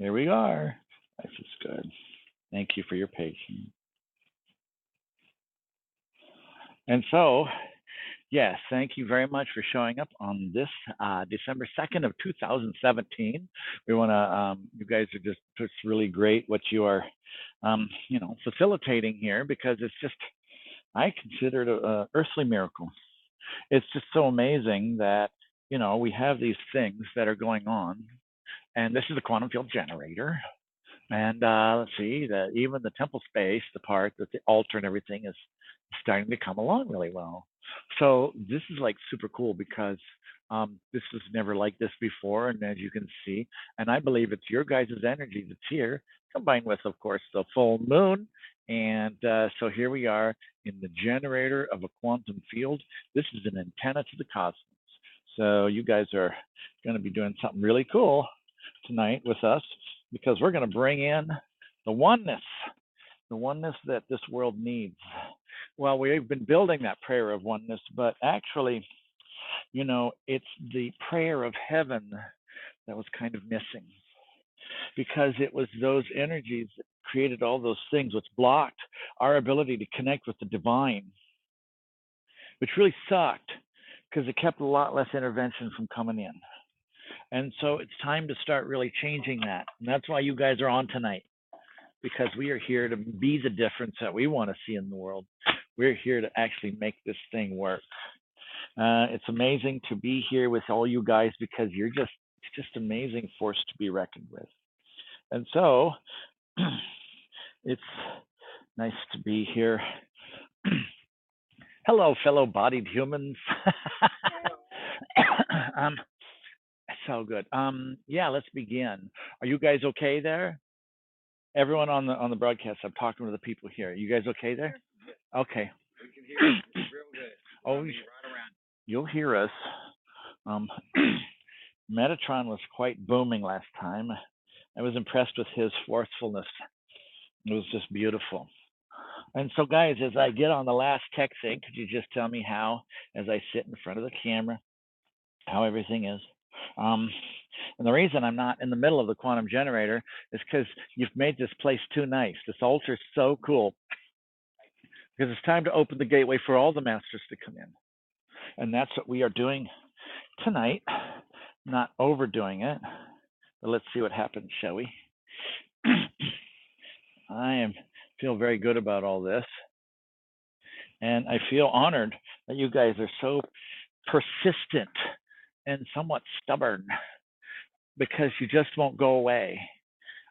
Here we are. Life is good. Thank you for your patience. And so, yes, thank you very much for showing up on this December 2nd of 2017. We want to, you guys are just really great what you are, facilitating here, because it's just, I consider it an earthly miracle. It's just so amazing that, we have these things that are going on. And this is a quantum field generator. And let's see, that even the temple space, the part that the altar and everything is starting to come along really well. So this is like super cool, because this was never like this before. And as you can see, and I believe it's your guys' energy that's here, combined with, of course, the full moon. And so here we are in the generator of a quantum field. This is an antenna to the cosmos. So you guys are going to be doing something really cool tonight with us, because we're going to bring in the oneness that this world needs. Well, we've been building that prayer of oneness, but actually, it's the prayer of heaven that was kind of missing, because it was those energies that created all those things, which blocked our ability to connect with the divine, which really sucked, because it kept a lot less intervention from coming in. And so it's time to start really changing that. And that's why you guys are on tonight, because we are here to be the difference that we want to see in the world. We're here to actually make this thing work. It's amazing to be here with all you guys, because it's just amazing force to be reckoned with. And so it's nice to be here. Hello, fellow bodied humans. So good. Yeah, let's begin. Are you guys okay there? Everyone on the broadcast, I'm talking to the people here. You guys okay there? Okay. We can hear you real good. Oh, right around. You'll hear us. Metatron was quite booming last time. I was impressed with his forcefulness. It was just beautiful. And so, guys, as I get on the last tech thing, could you just tell me how, as I sit in front of the camera, how everything is? And the reason I'm not in the middle of the quantum generator is because you've made this place too nice. This altar is so cool, because it's time to open the gateway for all the masters to come in. And that's what we are doing tonight, not overdoing it. But let's see what happens, shall we? I feel very good about all this. And I feel honored that you guys are so persistent and somewhat stubborn, because you just won't go away.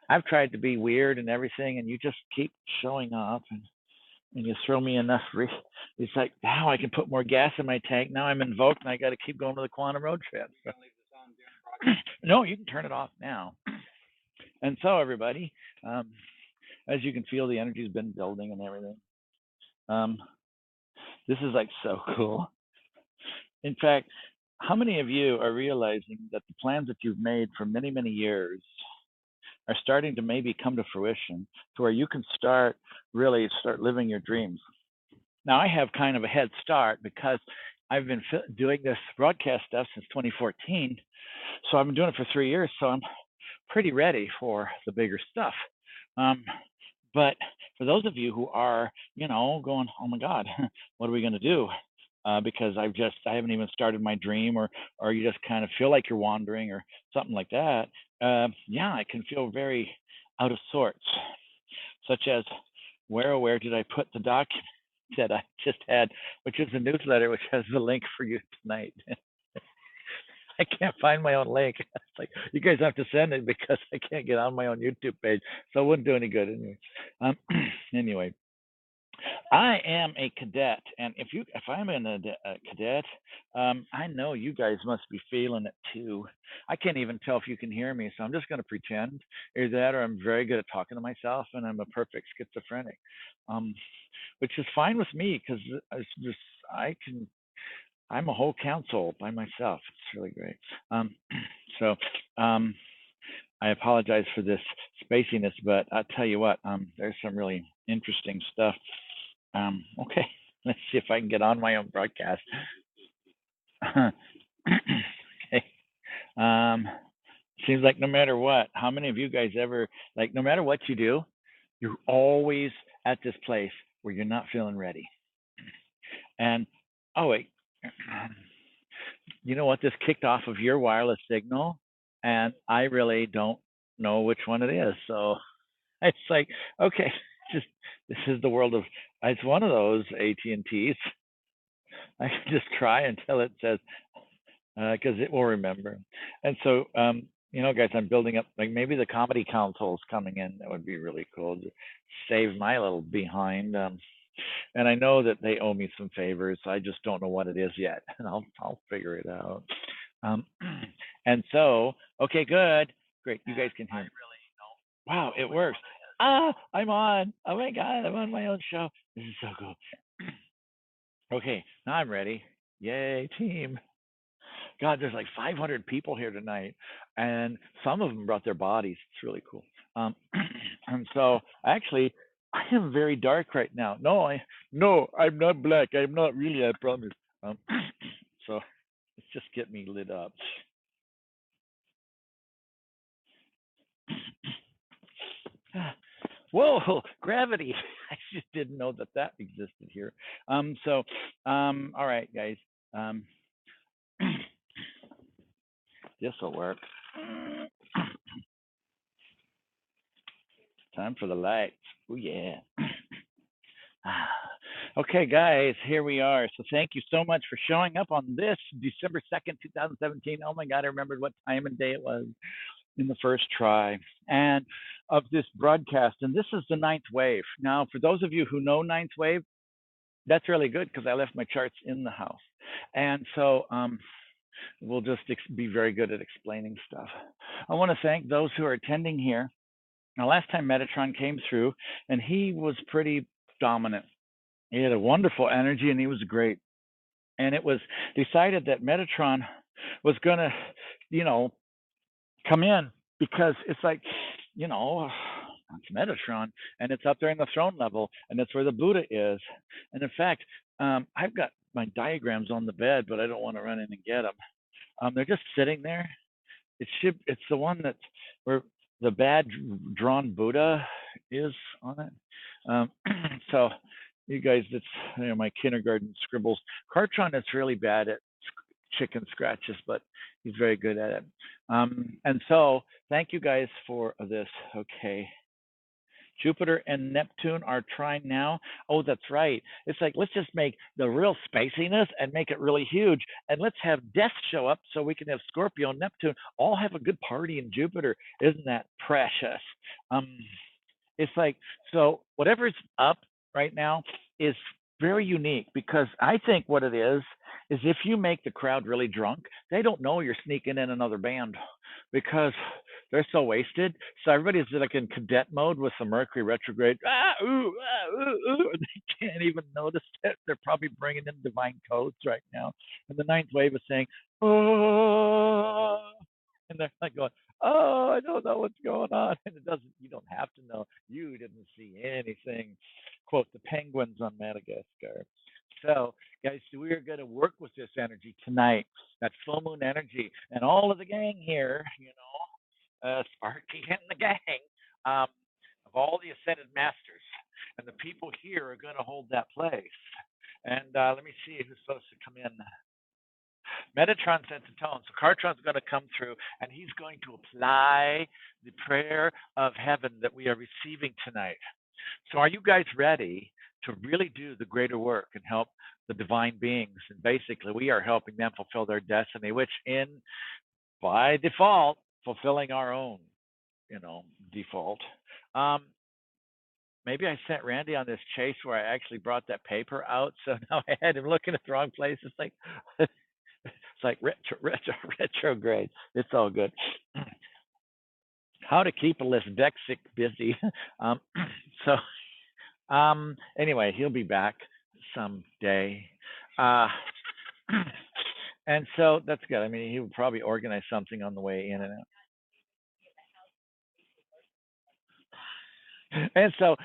I've tried to be weird and everything, and you just keep showing up, and you throw me enough. It's like, now I can put more gas in my tank. Now I'm invoked, and I got to keep going to the quantum road trip. So. No, you can turn it off now. And so, everybody, as you can feel, the energy's been building and everything. This is like so cool. In fact, how many of you are realizing that the plans that you've made for many, many years are starting to maybe come to fruition, to where you can really start living your dreams? Now, I have kind of a head start, because I've been doing this broadcast stuff since 2014. So I've been doing it for 3 years. So I'm pretty ready for the bigger stuff. But for those of you who are, going, oh my God, what are we going to do? Because I haven't even started my dream, or you just kind of feel like you're wandering or something like that. Yeah, I can feel very out of sorts, such as where did I put the document that I just had, which is a newsletter, which has the link for you tonight. I can't find my own link. It's like, you guys have to send it, because I can't get on my own YouTube page, so it wouldn't do any good anyway. Anyway, I am a cadet, and if I'm a cadet, I know you guys must be feeling it too. I can't even tell if you can hear me, so I'm just going to pretend either that, or I'm very good at talking to myself, and I'm a perfect schizophrenic, which is fine with me, because I'm a whole council by myself. It's really great. So I apologize for this spaciness, but I'll tell you what, there's some really interesting stuff. Okay, let's see if I can get on my own broadcast. Okay. Seems like no matter what, how many of you guys ever, like, no matter what you do, you're always at this place where you're not feeling ready. And, oh, wait, you know what? This kicked off of your wireless signal, and I really don't know which one it is. So it's like, okay, just this is the world of. It's one of those AT&Ts. I can just try until it says because it will remember. And so, guys, I'm building up. Like maybe the comedy council is coming in. That would be really cool to save my little behind. And I know that they owe me some favors. I just don't know what it is yet, and I'll figure it out. Um, and so, okay, good, great. You guys can hear me. Wow, it works. I'm on. Oh my God, I'm on my own show. This is so cool. Okay, now I'm ready. Yay, team. God, there's like 500 people here tonight, and some of them brought their bodies. It's really cool. And so, actually, I am very dark right now. No, I'm not black. I'm not really. I promise. Um, so let's just get me lit up. Whoa, gravity! I just didn't know that that existed here. All right, guys. Um, this will work. Time for the lights. Oh yeah. Okay, guys, here we are. So thank you so much for showing up on this December 2nd, 2017. Oh my God, I remembered what time and day it was in the first try and of this broadcast. And this is the ninth wave. Now, for those of you who know ninth wave, that's really good because I left my charts in the house. And so we'll just be very good at explaining stuff. I want to thank those who are attending here. Now, last time Metatron came through, and he was pretty dominant. He had a wonderful energy, and he was great. And it was decided that Metatron was going to, come in because it's like, it's Metatron, and it's up there in the throne level, and that's where the Buddha is. And in fact, I've got my diagrams on the bed, but I don't want to run in and get them. They're just sitting there. It's the one that's where the bad drawn Buddha is on it. So you guys, it's my kindergarten scribbles. Cartron is really bad at chicken scratches, but he's very good at it. And so thank you guys for this. Okay. Jupiter and Neptune are trying now. Oh, that's right. It's like, let's just make the real spaciness and make it really huge. And let's have Death show up so we can have Scorpio and Neptune all have a good party in Jupiter. Isn't that precious? It's like, so whatever's up right now is very unique because I think what it is if you make the crowd really drunk, they don't know you're sneaking in another band because they're so wasted. So everybody's like in cadet mode with the Mercury retrograde. And they can't even notice it. They're probably bringing in divine codes right now. And the ninth wave is saying, oh, and they're like going, oh, I don't know what's going on. And it doesn't, you don't have to know. You didn't see anything. Quote, the penguins on Madagascar. So, guys, we are going to work with this energy tonight, that full moon energy. And all of the gang here, Sparky and the gang, of all the ascended masters. And the people here are going to hold that place. And let me see who's supposed to come in. Metatron sets the tone. So Cartron's going to come through, and he's going to apply the prayer of heaven that we are receiving tonight. So are you guys ready to really do the greater work and help the divine beings? And basically, we are helping them fulfill their destiny, which by default, fulfilling our own, default. Maybe I sent Randy on this chase where I actually brought that paper out. So now I had him looking at the wrong place. It's like, retrograde. It's all good. How to keep a dyslexic busy. So anyway, he'll be back someday. And so that's good. I mean, he would probably organize something on the way in and out. And so,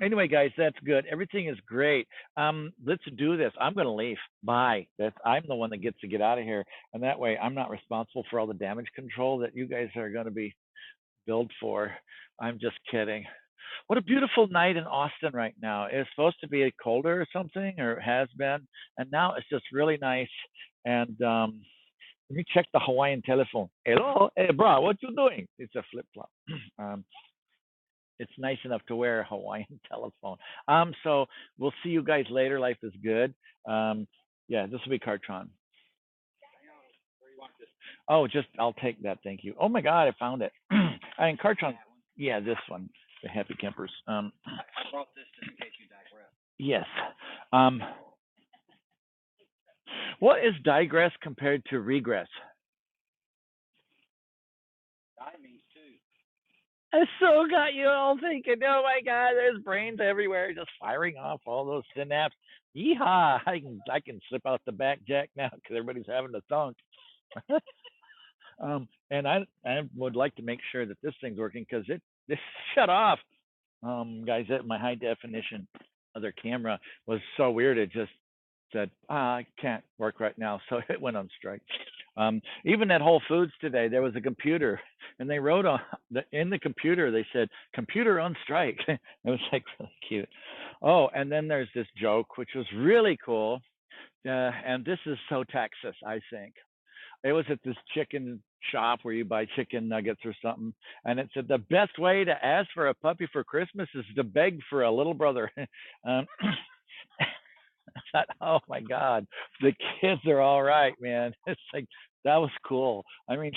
anyway, guys, that's good. Everything is great. Let's do this. I'm going to leave. Bye. I'm the one that gets to get out of here, and that way, I'm not responsible for all the damage control that you guys are going to be billed for. I'm just kidding. What a beautiful night in Austin right now. It's supposed to be colder or something, or it has been, and now it's just really nice. And let me check the Hawaiian telephone. Hello, hey, bro, what you doing? It's a flip flop. um, it's nice enough to wear a Hawaiian telephone. So we'll see you guys later. Life is good. Yeah, this will be Cartron. Oh, just I'll take that. Thank you. Oh my God, I found it. I mean, Cartron. Yeah, this one, the Happy Campers. I brought this just in case you digress. Yes. Um, what is digress compared to regress? Die means two. I so got you all thinking, oh my God, there's brains everywhere, just firing off all those synapses. Yeehaw! I can slip out the back jack now because everybody's having a thunk. And I would like to make sure that this thing's working because this shut off. Guys, my high definition other camera was so weird. It just said, I can't work right now. So it went on strike. Even at Whole Foods today, there was a computer and they wrote in the computer, they said, computer on strike. It was like really cute. Oh, and then there's this joke, which was really cool. And this is so Texas, I think. It was at this chicken shop where you buy chicken nuggets or something, and it said the best way to ask for a puppy for Christmas is to beg for a little brother. um, I thought, oh my God, the kids are all right, man. It's like that was cool. I mean,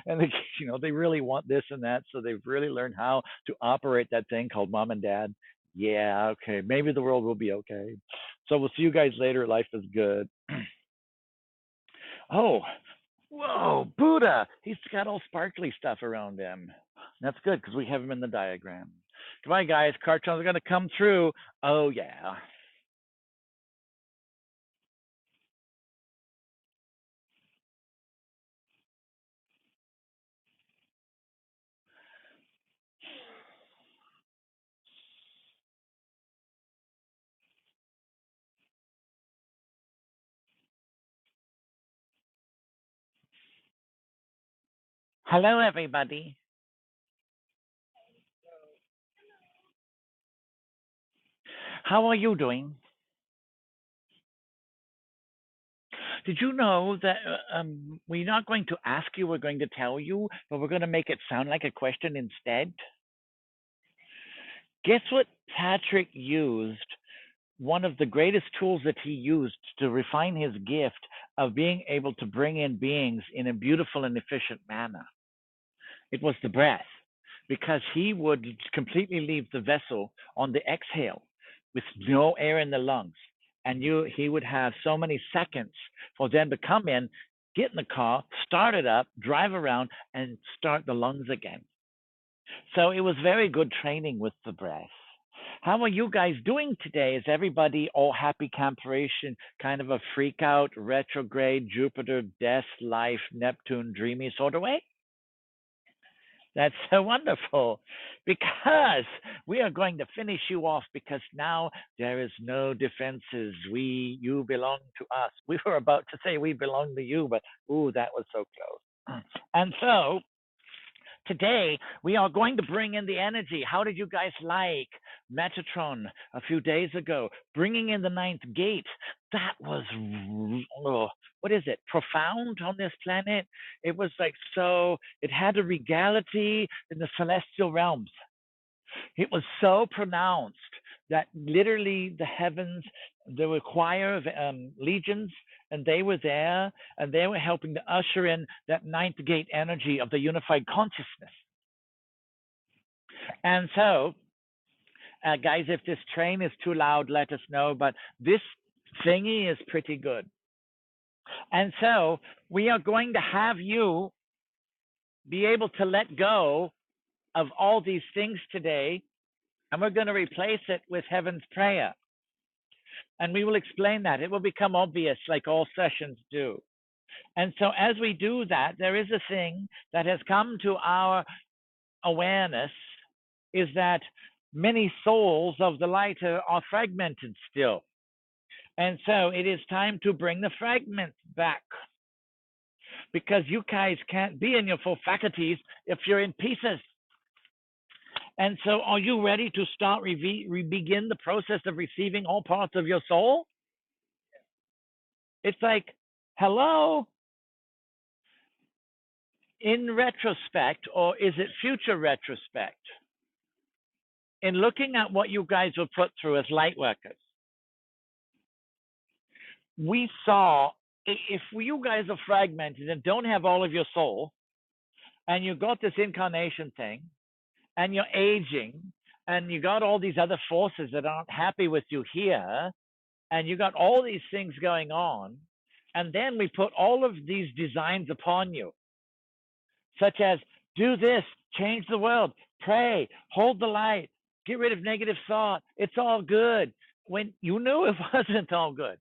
and they really want this and that, so they've really learned how to operate that thing called mom and dad. Yeah, okay, maybe the world will be okay. So we'll see you guys later. Life is good. Oh, whoa, Buddha. He's got all sparkly stuff around him. That's good because we have him in the diagram. Come on, guys. Cartons are going to come through. Oh, yeah. Hello, everybody. How are you doing? Did you know that we're not going to ask you, we're going to tell you, but we're going to make it sound like a question instead? Guess what Patrick used? One of the greatest tools that he used to refine his gift of being able to bring in beings in a beautiful and efficient manner. It was the breath, because he would completely leave the vessel on the exhale with no air in the lungs. And he would have so many seconds for them to come in, get in the car, start it up, drive around, and start the lungs again. So it was very good training with the breath. How are you guys doing today? Is everybody all happy camperation, kind of a freak out, retrograde, Jupiter, death, life, Neptune, dreamy sort of way? That's so wonderful because we are going to finish you off because now there is no defenses. You belong to us. We were about to say we belong to you, but ooh, that was so close. And so today we are going to bring in the energy. How did you guys like Metatron a few days ago? Bringing in the ninth gate. That was, oh, what is it? Profound on this planet. It was like so. It had a regality in the celestial realms. It was so pronounced that literally the heavens, there were choir of legions, and they were there, and they were helping to usher in that ninth gate energy of the unified consciousness. And so, guys, if this train is too loud, let us know. But this thingy is pretty good. And so we are going to have you be able to let go of all these things today, and we're going to replace it with heaven's prayer. And we will explain that. It will become obvious like all sessions do. And so as we do that, there is a thing that has come to our awareness is that many souls of the light are fragmented still. And so it is time to bring the fragments back, because you guys can't be in your full faculties if you're in pieces. And so are you ready to start begin the process of receiving all parts of your soul? It's like, hello? In retrospect, or is it future retrospect? In looking at what you guys were put through as light workers, we saw, if you guys are fragmented and don't have all of your soul, and you got this incarnation thing, and you're aging, and you got all these other forces that aren't happy with you here, and you got all these things going on, and then we put all of these designs upon you, such as do this, change the world, pray, hold the light, get rid of negative thought, it's all good, when you knew it wasn't all good.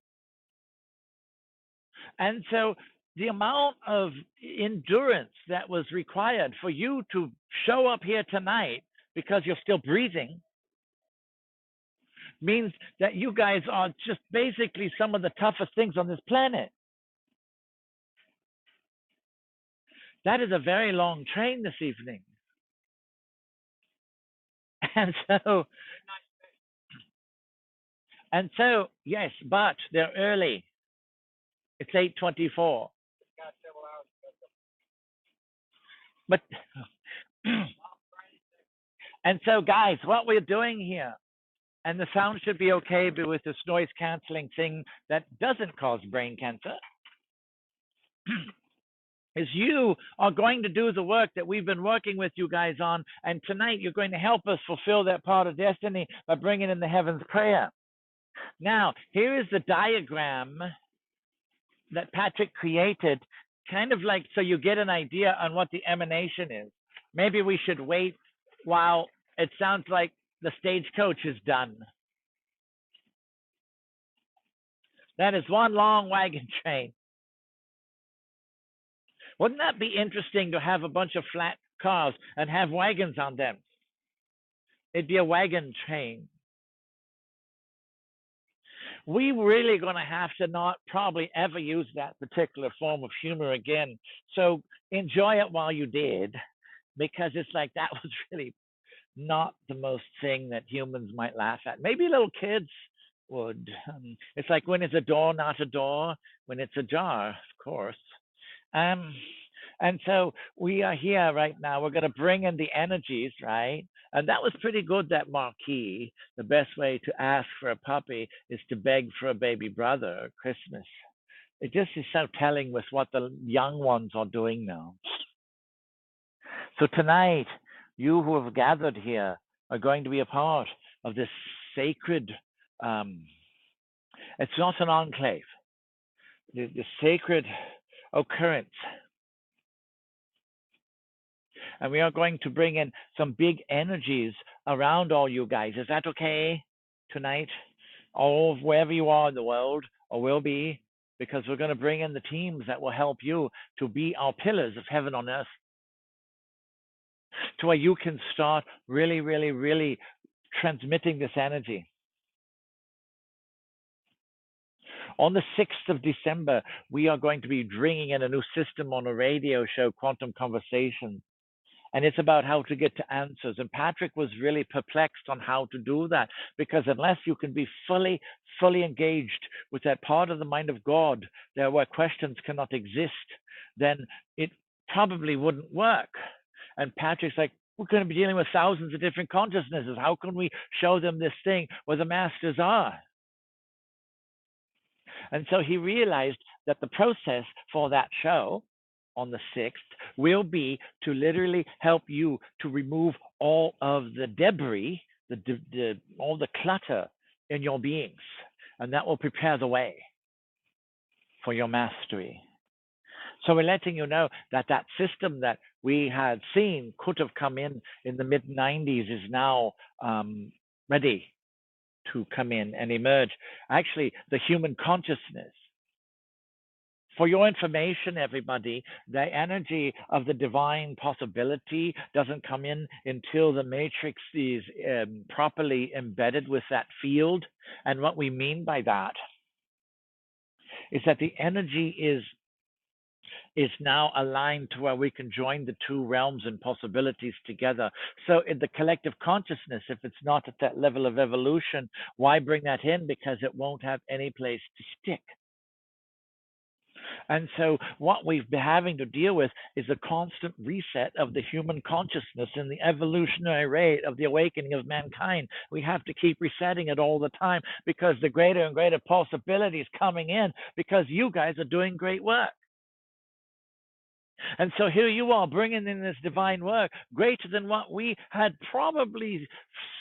And so the amount of endurance that was required for you to show up here tonight, because you're still breathing, means that you guys are just basically some of the toughest things on this planet. That is a very long train this evening. And so, yes, but they're early. It's 8:24. But and so, guys, what we're doing here, and the sound should be okay, but with this noise canceling thing that doesn't cause brain cancer, is you are going to do the work that we've been working with you guys on, and tonight you're going to help us fulfill that part of destiny by bringing in the heavens prayer. Now, here is the diagram that Patrick created, kind of like so you get an idea on what the emanation is. Maybe we should wait while it sounds like the stagecoach is done. That is one long wagon train. Wouldn't that be interesting to have a bunch of flat cars and have wagons on them? It'd be a wagon train. We really going to have to not probably ever use that particular form of humor again. So enjoy it while you did, because it's like that was really not the most thing that humans might laugh at. Maybe little kids would. It's like, when is a door not a door? When it's a jar, of course. And so we are here right now. We're going to bring in the energies, right? And that was pretty good, that marquee. The best way to ask for a puppy is to beg for a baby brother at Christmas. It just is so telling with what the young ones are doing now. So tonight, you who have gathered here are going to be a part of this sacred, it's not an enclave, the sacred occurrence. And we are going to bring in some big energies around all you guys. Is that okay tonight? All wherever you are in the world, or will be, because we're going to bring in the teams that will help you to be our pillars of heaven on earth, to where you can start really, really, really transmitting this energy. On the 6th of December, we are going to be bringing in a new system on a radio show, Quantum Conversations. And it's about how to get to answers. And Patrick was really perplexed on how to do that, because unless you can be fully engaged with that part of the mind of God, there where questions cannot exist, then it probably wouldn't work. And Patrick's like, we're going to be dealing with thousands of different consciousnesses. How can we show them this thing where the masters are? And so he realized that the process for that show on the 6th will be to literally help you to remove all of the debris, all the clutter in your beings. And that will prepare the way for your mastery. So we're letting you know that that system that we had seen could have come in the mid-90s is now ready to come in and emerge. Actually, the human consciousness For your information, everybody, the energy of the divine possibility doesn't come in until the matrix is properly embedded with that field. And what we mean by that is that the energy is now aligned to where we can join the two realms and possibilities together. So in the collective consciousness, if it's not at that level of evolution, why bring that in? Because it won't have any place to stick. And so what we've been having to deal with is a constant reset of the human consciousness and the evolutionary rate of the awakening of mankind. We have to keep resetting it all the time because the greater and greater possibilities coming in because you guys are doing great work. And so here you are bringing in this divine work, greater than what we had probably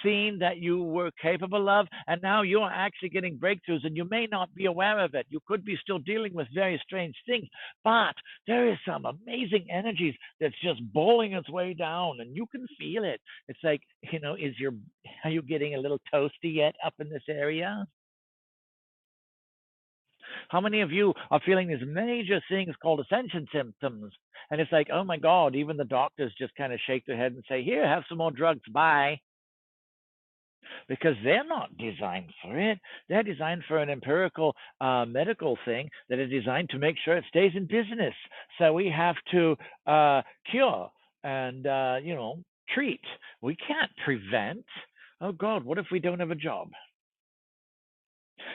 seen that you were capable of. And now you're actually getting breakthroughs, and you may not be aware of it. You could be still dealing with very strange things, but there is some amazing energies that's just bowling its way down, and you can feel it. It's like, are you getting a little toasty yet up in this area? How many of you are feeling these major things called ascension symptoms? And it's like, oh my God, even the doctors just kind of shake their head and say, here, have some more drugs, bye. Because they're not designed for it. They're designed for an empirical medical thing that is designed to make sure it stays in business. So we have to cure and, treat. We can't prevent. Oh God, what if we don't have a job?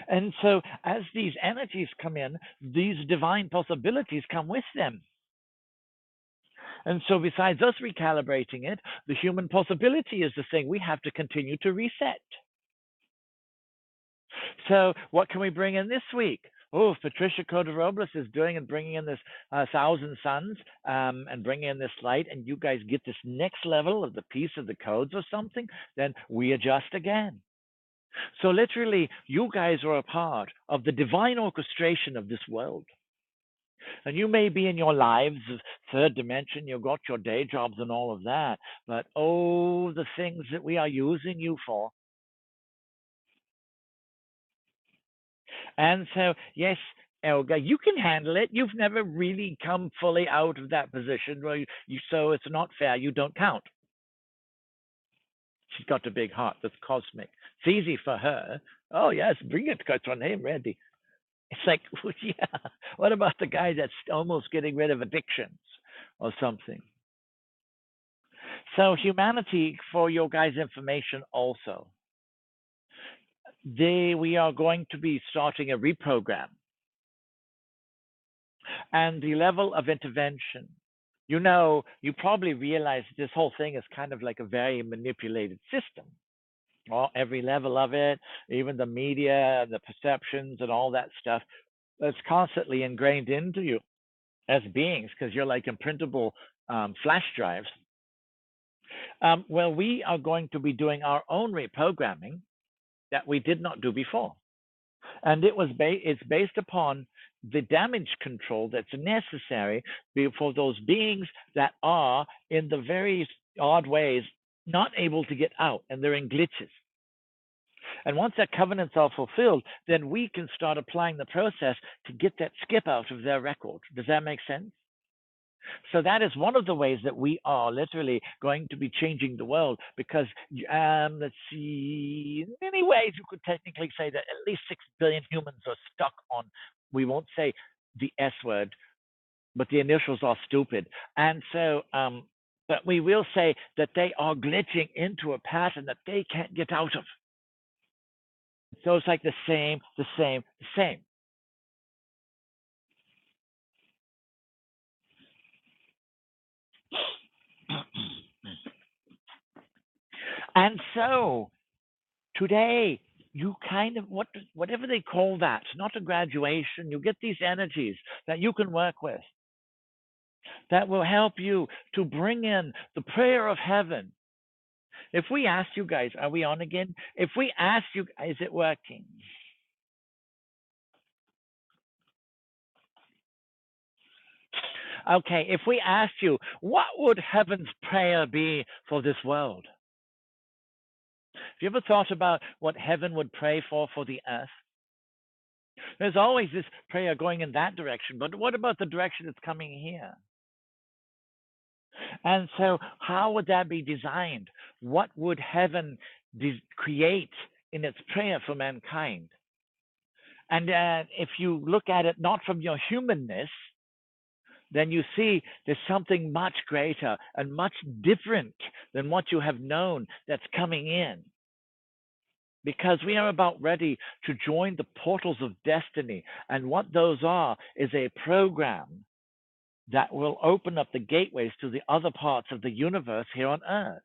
And so, as these energies come in, these divine possibilities come with them. And so, besides us recalibrating it, the human possibility is the thing we have to continue to reset. So, what can we bring in this week? Oh, if Patricia Coda-Robles is doing and bringing in this Thousand Suns and bringing in this light, and you guys get this next level of the piece of the codes or something, then we adjust again. So literally, you guys are a part of the divine orchestration of this world. And you may be in your lives, third dimension, you've got your day jobs and all of that, but oh, the things that we are using you for. And so, yes, Elga, you can handle it. You've never really come fully out of that position where so it's not fair. You don't count. She's got a big heart that's cosmic. It's easy for her. Oh, yes, bring it, because her name ready. It's like, well, yeah, what about the guy that's almost getting rid of addictions or something? So, humanity, for your guys' information also, we are going to be starting a reprogram. And the level of intervention, you probably realize this whole thing is kind of like a very manipulated system. Every level of it, even the media, the perceptions, and all that stuff, that's constantly ingrained into you as beings because you're like imprintable flash drives. Well, we are going to be doing our own reprogramming that we did not do before. And it's based upon the damage control that's necessary for those beings that are in the very odd ways not able to get out, and they're in glitches. And once that covenants are fulfilled, then we can start applying the process to get that skip out of their record. Does that make sense? So that is one of the ways that we are literally going to be changing the world because, let's see, in many ways you could technically say that at least 6 billion humans are stuck on, we won't say the S word, but the initials are stupid. And so, but we will say that they are glitching into a pattern that they can't get out of. So it's like the same, the same, the same. And so today, you kind of whatever they call that, not a graduation, you get these energies that you can work with that will help you to bring in the prayer of heaven. If we ask you guys, are we on again? If we ask you, is it working? Okay, if we asked you, what would heaven's prayer be for this world? Have you ever thought about what heaven would pray for the earth? There's always this prayer going in that direction, but what about the direction that's coming here? And so, how would that be designed? What would heaven create in its prayer for mankind? And if you look at it not from your humanness, then you see there's something much greater and much different than what you have known that's coming in. Because we are about ready to join the portals of destiny. And what those are is a program that will open up the gateways to the other parts of the universe here on Earth.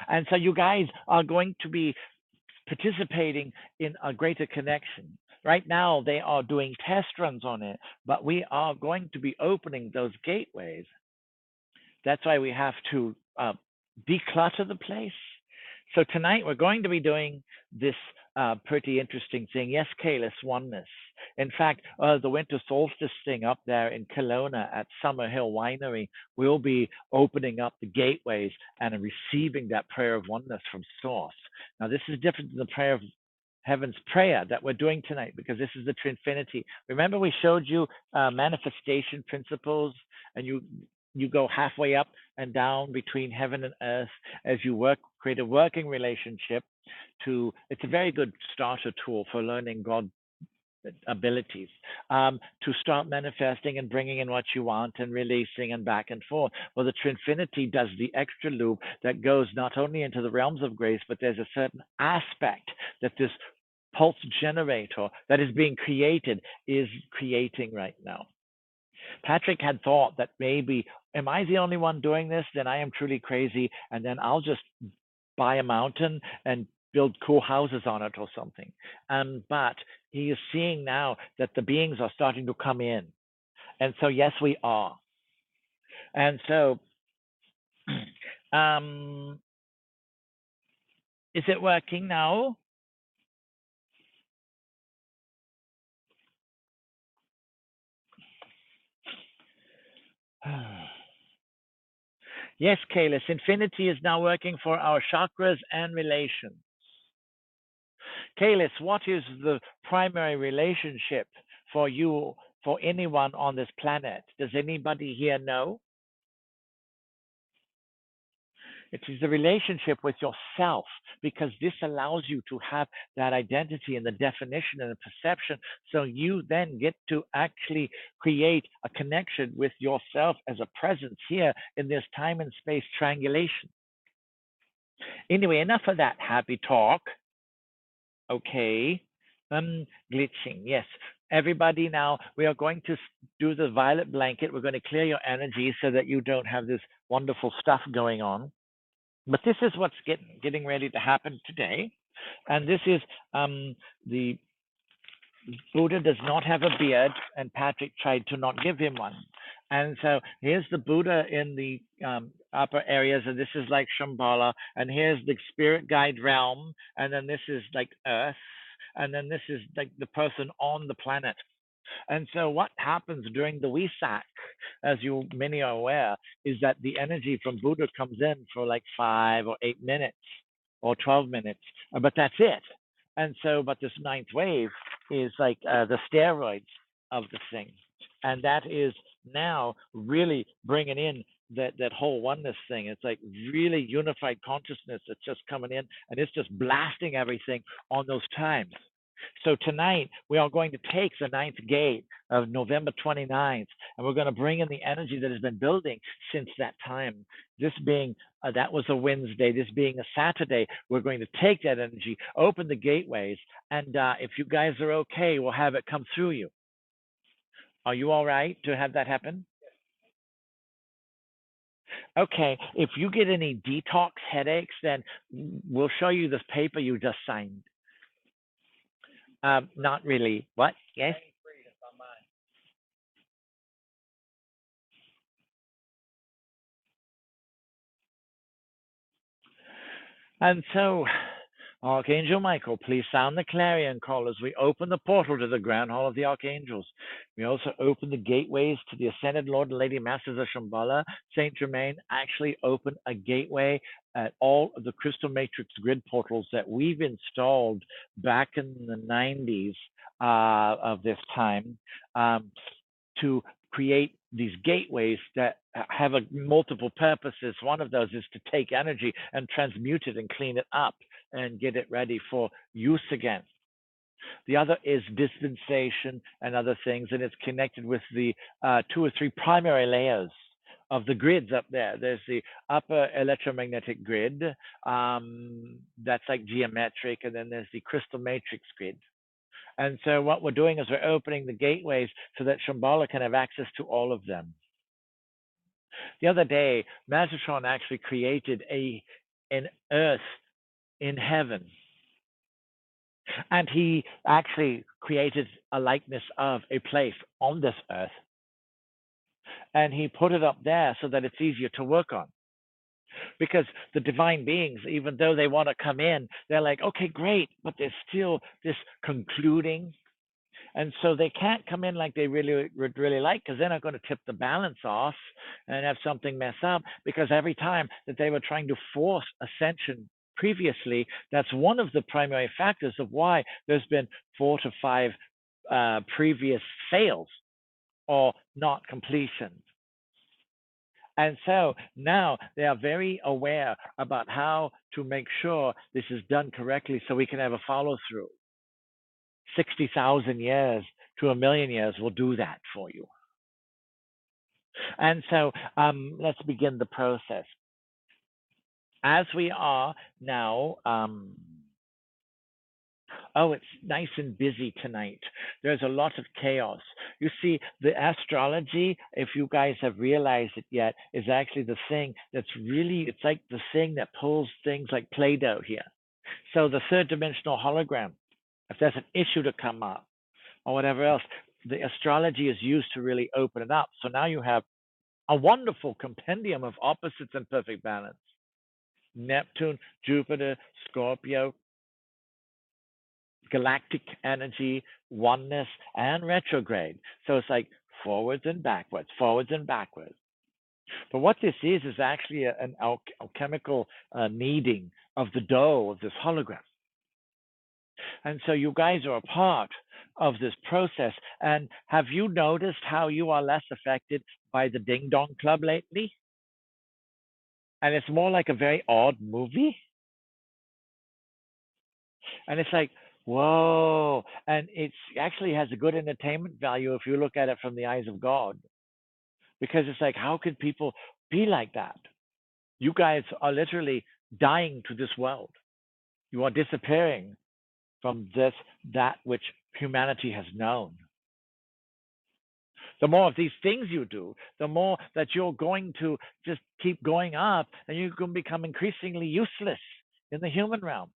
And so you guys are going to be participating in a greater connection. Right now, they are doing test runs on it, but we are going to be opening those gateways. That's why we have to declutter the place. So tonight we're going to be doing this pretty interesting thing. Yes, Kalis, oneness. In fact, the winter solstice thing up there in Kelowna at Summer Hill Winery will be opening up the gateways and receiving that prayer of oneness from Source. Now, this is different than the prayer of heaven's prayer that we're doing tonight because this is the Trinfinity. Remember, we showed you manifestation principles, and you go halfway up and down between heaven and earth as you create a working relationship. It's a very good starter tool for learning God abilities, to start manifesting and bringing in what you want and releasing and back and forth. Well, the Trinfinity does the extra loop that goes not only into the realms of grace, but there's a certain aspect that this pulse generator that is being created is creating right now. Patrick had thought that maybe, am I the only one doing this? Then I am truly crazy, and then I'll just buy a mountain and build cool houses on it or something. But he is seeing now that the beings are starting to come in. And so, yes, we are. And so, is it working now? Yes, Kalis, Infinity is now working for our chakras and relations. Kalis, what is the primary relationship for you, for anyone on this planet? Does anybody here know? It is the relationship with yourself, because this allows you to have that identity and the definition and the perception. So you then get to actually create a connection with yourself as a presence here in this time and space triangulation. Anyway, enough of that happy talk. Okay. Glitching. Yes. Everybody, now we are going to do the violet blanket. We're going to clear your energy so that you don't have this wonderful stuff going on. But this is what's getting ready to happen today. And this is the Buddha does not have a beard, and Patrick tried to not give him one. And so here's the Buddha in the upper areas, and this is like Shambhala, and here's the spirit guide realm, and then this is like Earth, and then this is like the person on the planet. And so what happens during the Wesak, as you many are aware, is that the energy from Buddha comes in for like 5 or 8 minutes or 12 minutes, but that's it. And so, but this ninth wave is like the steroids of the thing. And that is now really bringing in that whole oneness thing. It's like really unified consciousness that's just coming in, and it's just blasting everything on those times. So tonight, we are going to take the ninth gate of November 29th, and we're going to bring in the energy that has been building since that time. This being, that was a Wednesday, this being a Saturday, we're going to take that energy, open the gateways, and if you guys are okay, we'll have it come through you. Are you all right to have that happen? Okay, if you get any detox headaches, then we'll show you this paper you just signed. Not really. What? Yes? And so Archangel Michael, please sound the clarion call as we open the portal to the Grand Hall of the Archangels. We also open the gateways to the Ascended Lord and Lady Masters of Shambhala. Saint Germain actually opened a gateway at all of the Crystal Matrix grid portals that we've installed back in the 90s of this time to create these gateways that have multiple purposes. One of those is to take energy and transmute it and clean it up and get it ready for use again. The other is dispensation and other things, and it's connected with the 2 or 3 primary layers of the grids up there. There's the upper electromagnetic grid, that's like geometric, and then there's the crystal matrix grid. And so what we're doing is we're opening the gateways so that Shambhala can have access to all of them. The other day, Metatron actually created an earth in heaven. And he actually created a likeness of a place on this earth. And he put it up there so that it's easier to work on. Because the divine beings, even though they want to come in, they're like, okay, great, but there's still this concluding. And so they can't come in like they really would really like, because they're not going to tip the balance off and have something mess up. Because every time that they were trying to force ascension previously, that's one of the primary factors of why there's been 4 to 5 previous fails or not completions. And so now they are very aware about how to make sure this is done correctly so we can have a follow through. 60,000 years to a million years will do that for you. And so let's begin the process. As we are now, it's nice and busy tonight. There's a lot of chaos. You see, the astrology, if you guys have realized it yet, is actually the thing that's really, it's like the thing that pulls things like Play-Doh here. So the third dimensional hologram, if there's an issue to come up or whatever else, the astrology is used to really open it up. So now you have a wonderful compendium of opposites in perfect balance. Neptune, Jupiter, Scorpio, galactic energy, oneness, and retrograde. So it's like forwards and backwards, forwards and backwards. But what this is actually an alchemical kneading of the dough of this hologram. And so you guys are a part of this process. And have you noticed how you are less affected by the Ding Dong Club lately? And it's more like a very odd movie. And it's like, whoa. And it actually has a good entertainment value if you look at it from the eyes of God. Because it's like, how could people be like that? You guys are literally dying to this world. You are disappearing from that which humanity has known. The more of these things you do, the more that you're going to just keep going up, and you're going to become increasingly useless in the human realm.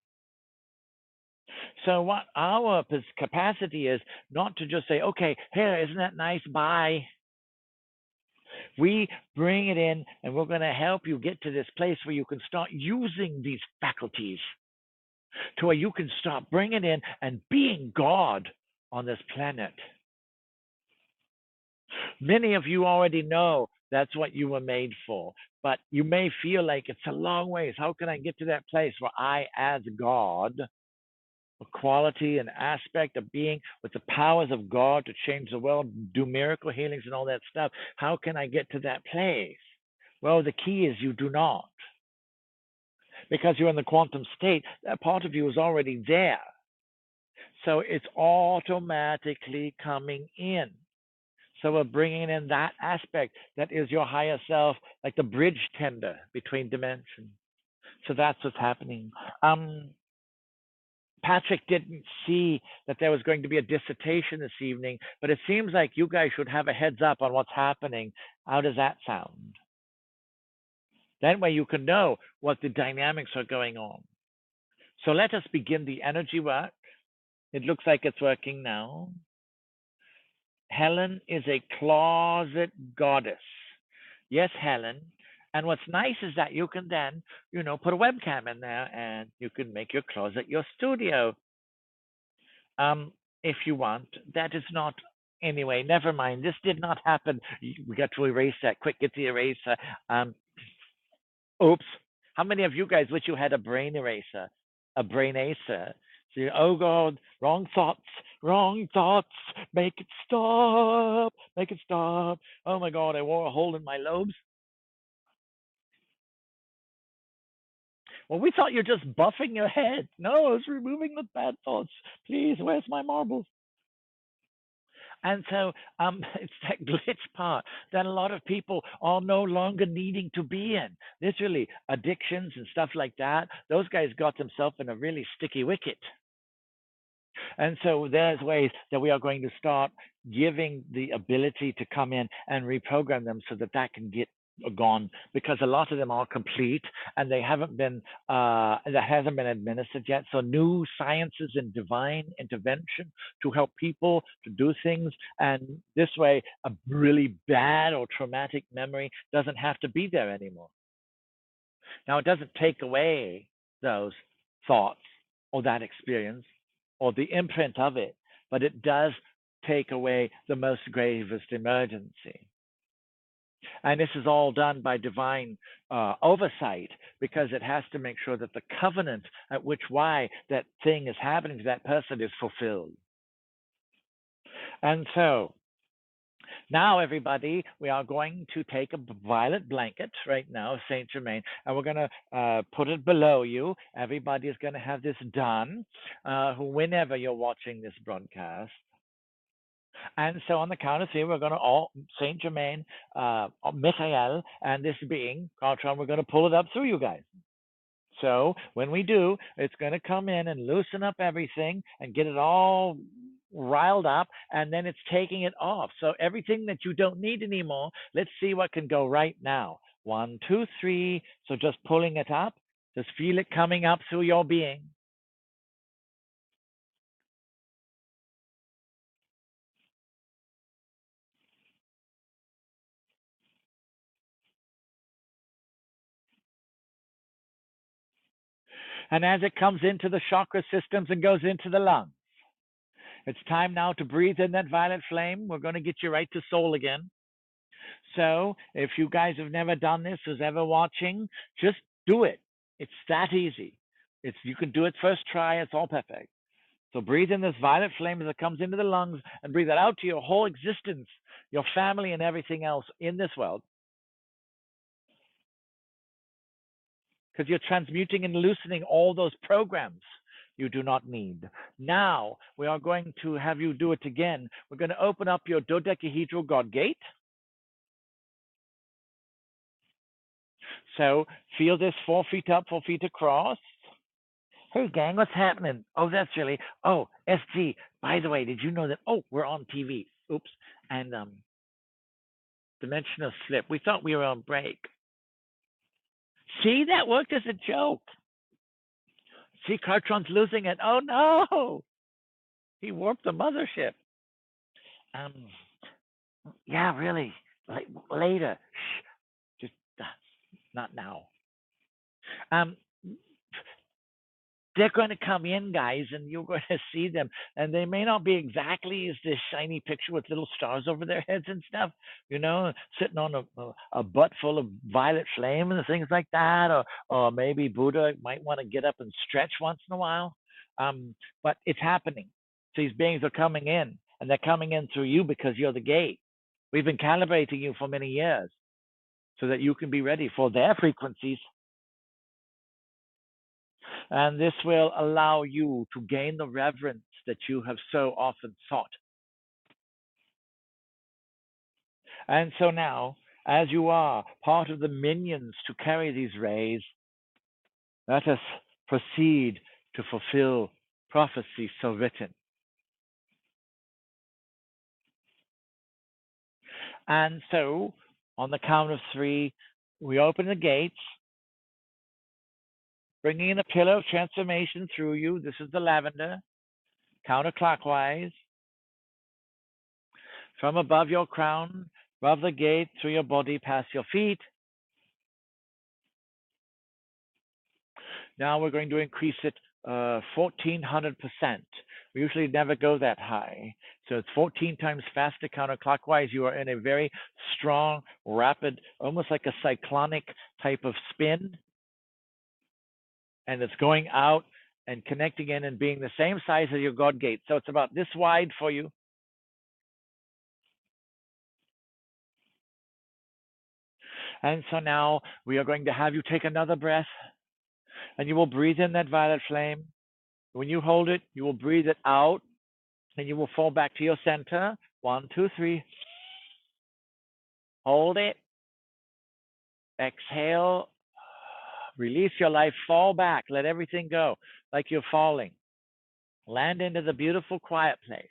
So what our capacity is not to just say, okay, here, isn't that nice? Bye. We bring it in, and we're going to help you get to this place where you can start using these faculties to where you can start bringing in and being God on this planet. Many of you already know that's what you were made for, but you may feel like it's a long ways. How can I get to that place where I, as God, a quality and aspect of being with the powers of God to change the world, do miracle healings and all that stuff? How can I get to that place? Well, the key is you do not. Because you're in the quantum state, that part of you is already there. So it's automatically coming in. So we're bringing in that aspect that is your higher self, like the bridge tender between dimensions. So that's what's happening. Patrick didn't see that there was going to be a dissertation this evening, but it seems like you guys should have a heads up on what's happening. How does that sound? That way you can know what the dynamics are going on. So let us begin the energy work. It looks like it's working now. Helen is a closet goddess. Yes, Helen, And what's nice is that you can then, put a webcam in there and you can make your closet your studio. If you want. That is not, anyway, never mind. This did not happen. We got to erase that. Quick, get the eraser. Um, oops. How many of you guys wish you had a brain eraser? A brain acer? So oh God, wrong thoughts, wrong thoughts. Make it stop. Make it stop. Oh my God, I wore a hole in my lobes. Well, we thought you're just buffing your head. No, it's removing the bad thoughts. Please, where's my marbles? And so it's that glitch part that a lot of people are no longer needing to be in. Literally, addictions and stuff like that, those guys got themselves in a really sticky wicket. And so there's ways that we are going to start giving the ability to come in and reprogram them so that that can get gone, because a lot of them are complete and they haven't been that hasn't been administered yet. So new sciences and divine intervention to help people to do things, and this way a really bad or traumatic memory doesn't have to be there anymore. Now, it doesn't take away those thoughts or that experience or the imprint of it, but it does take away the most gravest emergency. And this is all done by divine oversight, because it has to make sure that the covenant at which why that thing is happening to that person is fulfilled. And so now, everybody, we are going to take a violet blanket right now, Saint Germain, and we're going to put it below you. Everybody is going to have this done whenever you're watching this broadcast. And so on the count of three, we're going to all, Saint Germain, Michael, and this being, Cartron, we're going to pull it up through you guys. So when we do, it's going to come in and loosen up everything and get it all riled up, and then it's taking it off. So everything that you don't need anymore, let's see what can go right now. 1, 2, 3. So just pulling it up. Just feel it coming up through your being. And as it comes into the chakra systems and goes into the lungs, it's time now to breathe in that violet flame. We're going to get you right to soul again. So if you guys have never done this, who's ever watching, just do it. It's that easy. You can do it first try. It's all perfect. So breathe in this violet flame as it comes into the lungs, and breathe it out to your whole existence, your family, and everything else in this world. Because you're transmuting and loosening all those programs you do not need. Now we are going to have you do it again. We're going to open up your dodecahedral God gate. So feel this 4 feet up, 4 feet across. Hey, gang, what's happening? Oh, that's really. Oh, SG. By the way, did you know that? Oh, we're on TV. Oops. And dimensional slip. We thought we were on break. See, that worked as a joke. See, Cartron's losing it. Oh no, he warped the mothership. Um, yeah, really. Like later. Shh. Just not now. Um, they're going to come in, guys, and you're going to see them. And they may not be exactly as this shiny picture with little stars over their heads and stuff, sitting on a butt full of violet flame and things like that. Or maybe Buddha might want to get up and stretch once in a while. But it's happening. These beings are coming in, and they're coming in through you because you're the gate. We've been calibrating you for many years so that you can be ready for their frequencies. And this will allow you to gain the reverence that you have so often sought. And so now, as you are part of the minions to carry these rays, let us proceed to fulfill prophecy so written. And so, on the count of three, we open the gates, bringing in a pillar of transformation through you. This is the lavender, counterclockwise. From above your crown, above the gate, through your body, past your feet, Now we're going to increase it 1400%. We usually never go that high. So it's 14 times faster counterclockwise. You are in a very strong, rapid, almost like a cyclonic type of spin. And it's going out and connecting in and being the same size as your God gate. So it's about this wide for you. And so now we are going to have you take another breath, and you will breathe in that violet flame. When you hold it, you will breathe it out, and you will fall back to your center. 1, 2, 3. Hold it. Exhale. Release your life. Fall back. Let everything go like you're falling. Land into the beautiful quiet place.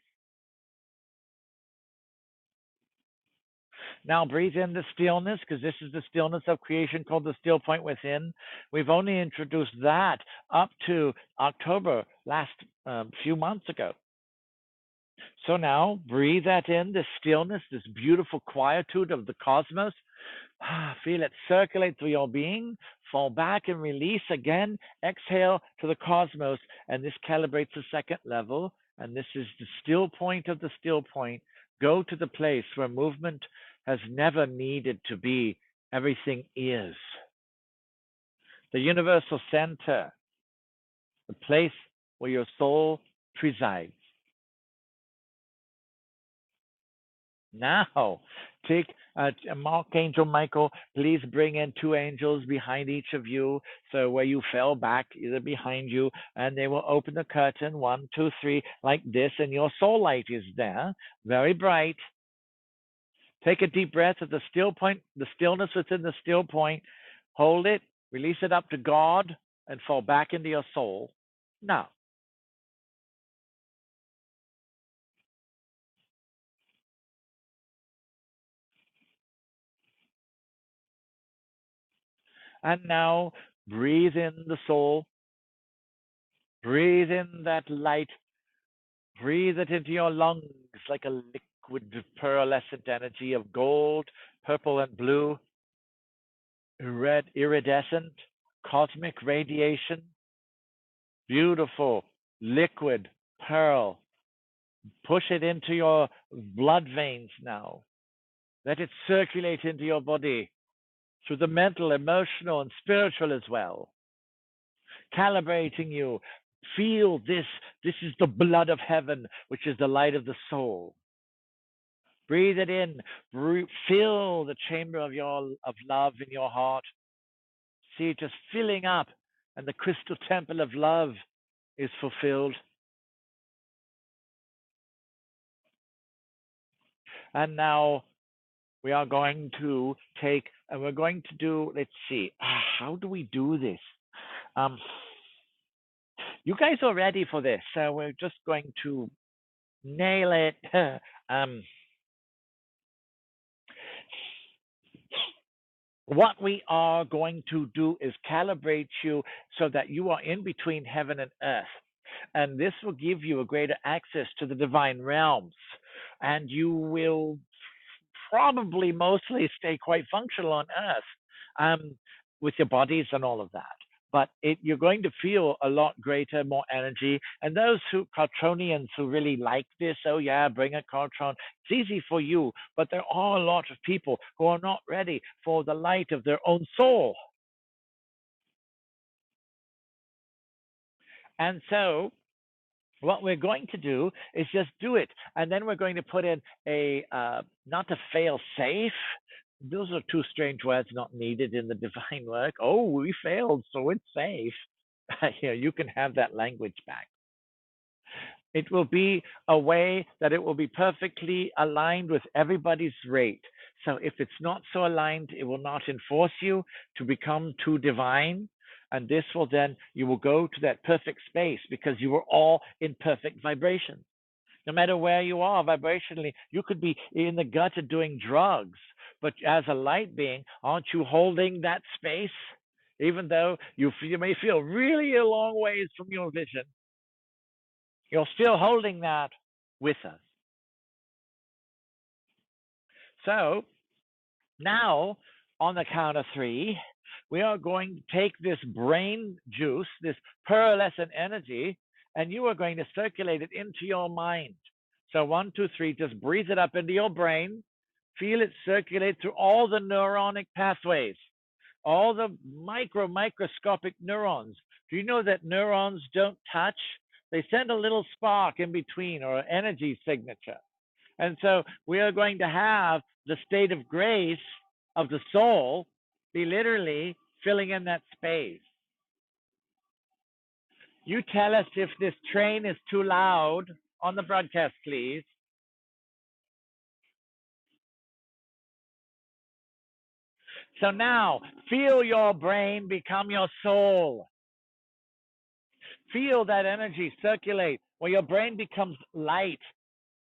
Now breathe in the stillness, because this is the stillness of creation called the still point within. We've only introduced that up to October last few months ago. So now breathe that in, this stillness, this beautiful quietude of the cosmos. Feel it circulate through your being. Fall back and release again. Exhale to the cosmos, and this calibrates the second level. And this is the still point of the still point. Go to the place where movement has never needed to be. Everything is. The universal center, the place where your soul presides. Now, take Archangel Michael, please bring in 2 angels behind each of you. So where you fell back, either behind you, and they will open the curtain, 1, 2, 3, like this, and your soul light is there, very bright. Take a deep breath at the still point, the stillness within the still point. Hold it, release it up to God, and fall back into your soul. Now, and now breathe in the soul. Breathe in that light. Breathe it into your lungs like a liquid pearlescent energy of gold, purple, and blue, red, iridescent, cosmic radiation, beautiful, liquid pearl. Push it into your blood veins now. Let it circulate into your body through the mental, emotional, and spiritual as well. Calibrating you. Feel this. This is the blood of heaven, which is the light of the soul. Breathe it in. Fill the chamber of love in your heart. See it just filling up, and the crystal temple of love is fulfilled. And now we are going to take, and we're going to do, let's see, how do we do this? You guys are ready for this, so we're just going to nail it. What we are going to do is calibrate you so that you are in between heaven and earth. And this will give you a greater access to the divine realms. And you will probably mostly stay quite functional on earth with your bodies and all of that. But you're going to feel a lot greater, more energy. And those Cartronians who really like this, oh yeah, bring a Cartron. It's easy for you, but there are a lot of people who are not ready for the light of their own soul. And so what we're going to do is just do it. And then we're going to put in a, not a fail safe. Those are 2 strange words not needed in the divine work. Oh, we failed, so it's safe. Here, you can have that language back. It will be a way that it will be perfectly aligned with everybody's rate. So if it's not so aligned, it will not enforce you to become too divine. And this will then, you will go to that perfect space because you are all in perfect vibration. No matter where you are vibrationally, you could be in the gutter doing drugs, but as a light being, aren't you holding that space? Even though you may feel really a long ways from your vision, you're still holding that with us. So now, on the count of 3, we are going to take this brain juice, this pearlescent energy, and you are going to circulate it into your mind. So 1, 2, 3, just breathe it up into your brain. Feel it circulate through all the neuronic pathways, all the microscopic neurons. Do you know that neurons don't touch? They send a little spark in between, or an energy signature. And so we are going to have the state of grace of the soul be literally filling in that space. You tell us if this train is too loud on the broadcast, please. So now, feel your brain become your soul. Feel that energy circulate where your brain becomes light,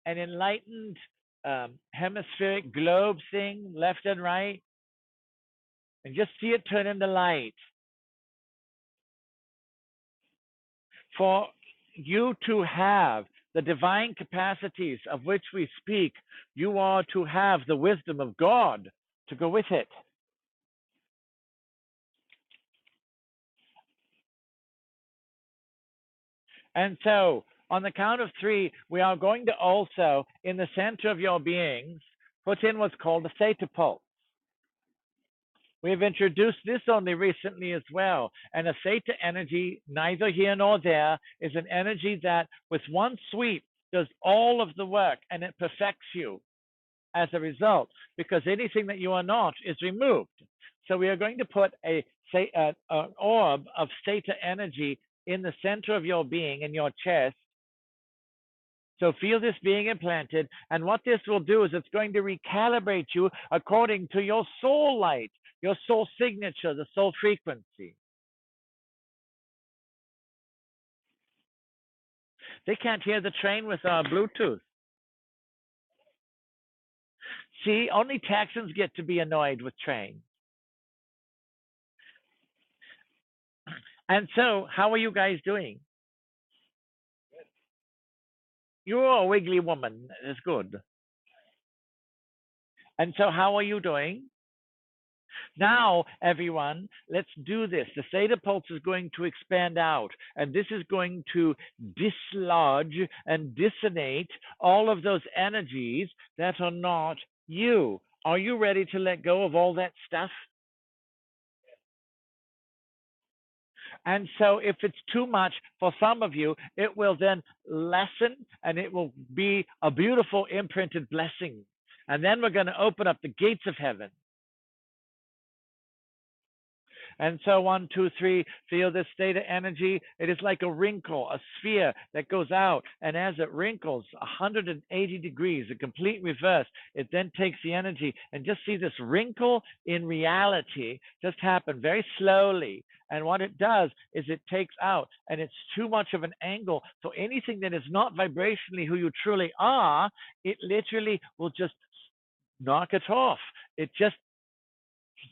an enlightened hemispheric globe thing, left and right, and just see it turn into light. For you to have the divine capacities of which we speak, you are to have the wisdom of God to go with it. And so, on the count of 3, we are going to also, in the center of your beings, put in what's called the theta pulse. We've introduced this only recently as well. And a theta energy, neither here nor there, is an energy that, with one sweep, does all of the work, and it perfects you as a result, because anything that you are not is removed. So we are going to put an orb of theta energy in the center of your being, in your chest. So feel this being implanted, and what this will do is it's going to recalibrate you according to your soul light, your soul signature, the soul frequency. They can't hear the train with Bluetooth. See, only Texans get to be annoyed with trains. And so, how are you guys doing? You're a wiggly woman. It's good. And so, how are you doing? Now, everyone, let's do this. The theta pulse is going to expand out, and this is going to dislodge and dissonate all of those energies that are not you. Are you ready to let go of all that stuff? And so if it's too much for some of you, it will then lessen, and it will be a beautiful imprinted blessing. And then we're going to open up the gates of heaven. And so 1, 2, 3, feel this state of energy. It is like a wrinkle, a sphere that goes out. And as it wrinkles 180 degrees, a complete reverse, it then takes the energy, and just see this wrinkle in reality just happen very slowly. And what it does is it takes out, and it's too much of an angle. So anything that is not vibrationally who you truly are, it literally will just knock it off. It just,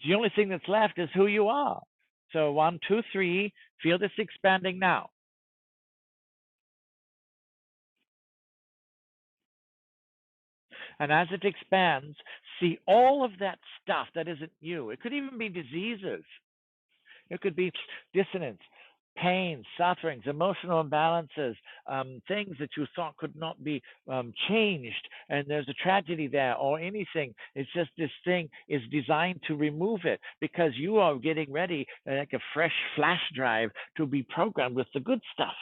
the only thing that's left is who you are. So 1, 2, 3, feel this expanding now. And as it expands, see all of that stuff that isn't you. It could even be diseases. It could be dissonance, pain, sufferings, emotional imbalances, things that you thought could not be changed, and there's a tragedy there, or anything. It's just this thing is designed to remove it, because you are getting ready, like a fresh flash drive, to be programmed with the good stuff.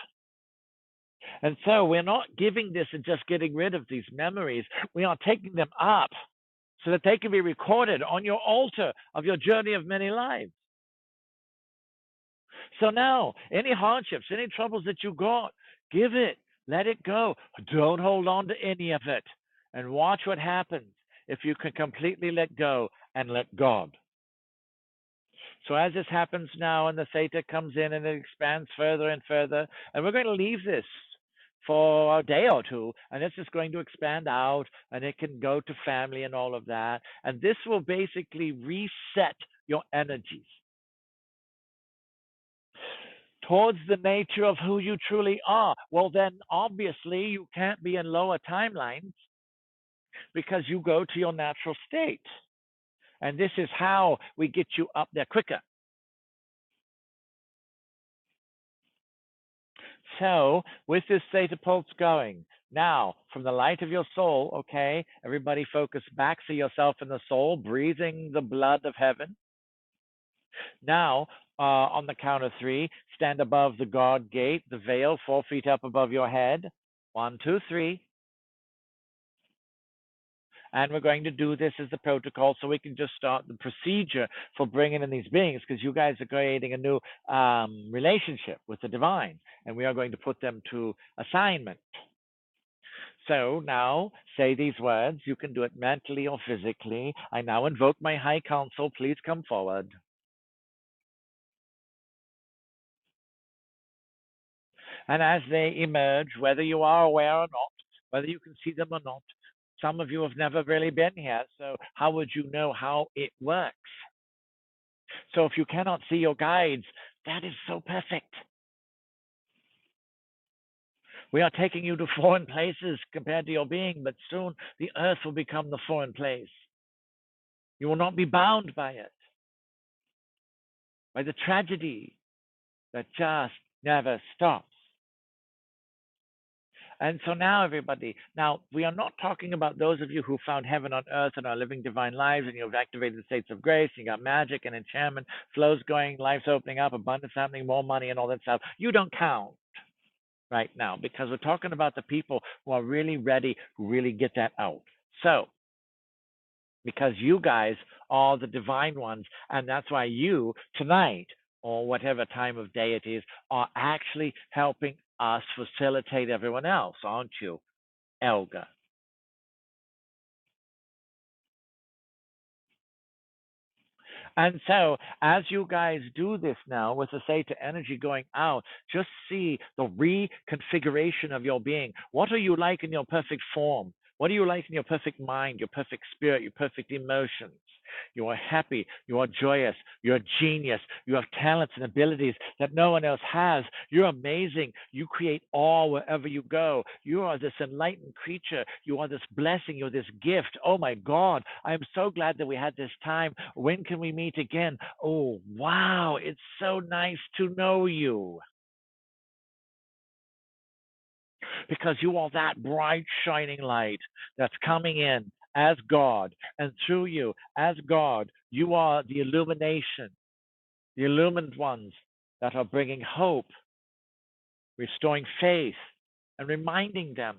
And so we're not giving this and just getting rid of these memories. We are taking them up so that they can be recorded on your altar of your journey of many lives. So now, any hardships, any troubles that you got, give it, let it go. Don't hold on to any of it. And watch what happens if you can completely let go and let God. So as this happens now, and the theta comes in and it expands further and further, and we're going to leave this for a day or two, and it's just going to expand out, and it can go to family and all of that. And this will basically reset your energies towards the nature of who you truly are. Well, then obviously you can't be in lower timelines, because you go to your natural state. And this is how we get you up there quicker. So, with this theta pulse going, now from the light of your soul, okay, everybody focus back, see yourself in the soul, breathing the blood of heaven. Now, on the count of three, stand above the God gate, the veil, 4 feet up above your head. 1, 2, 3. And we're going to do this as the protocol so we can just start the procedure for bringing in these beings, because you guys are creating a new relationship with the divine, and we are going to put them to assignment. So now say these words. You can do it mentally or physically. I now invoke my high council. Please come forward. And as they emerge, whether you are aware or not, whether you can see them or not, some of you have never really been here, so how would you know how it works? So if you cannot see your guides, that is so perfect. We are taking you to foreign places compared to your being, but soon the earth will become the foreign place. You will not be bound by it, by the tragedy that just never stops. And so now, everybody, now we are not talking about those of you who found heaven on earth and are living divine lives, and you've activated states of grace, and you got magic and enchantment, flows going, life's opening up, abundance happening, more money, and all that stuff. You don't count right now, because we're talking about the people who are really ready, who really get that out. So, because you guys are the divine ones, and that's why you tonight, or whatever time of day it is, are actually helping us facilitate everyone else, aren't you, Elga? And so, as you guys do this now with the theta energy going out, just see the reconfiguration of your being. What are you like in your perfect form? What are you like in your perfect mind, your perfect spirit, your perfect emotions? You are happy, you are joyous, you're a genius, you have talents and abilities that no one else has. You're amazing. You create awe wherever you go. You are this enlightened creature. You are this blessing. You're this gift. Oh my God. I am so glad that we had this time. When can we meet again? Oh, wow. It's so nice to know you, because you are that bright, shining light that's coming in as God, and through you as God, you are the illumination, the illumined ones that are bringing hope, restoring faith, and reminding them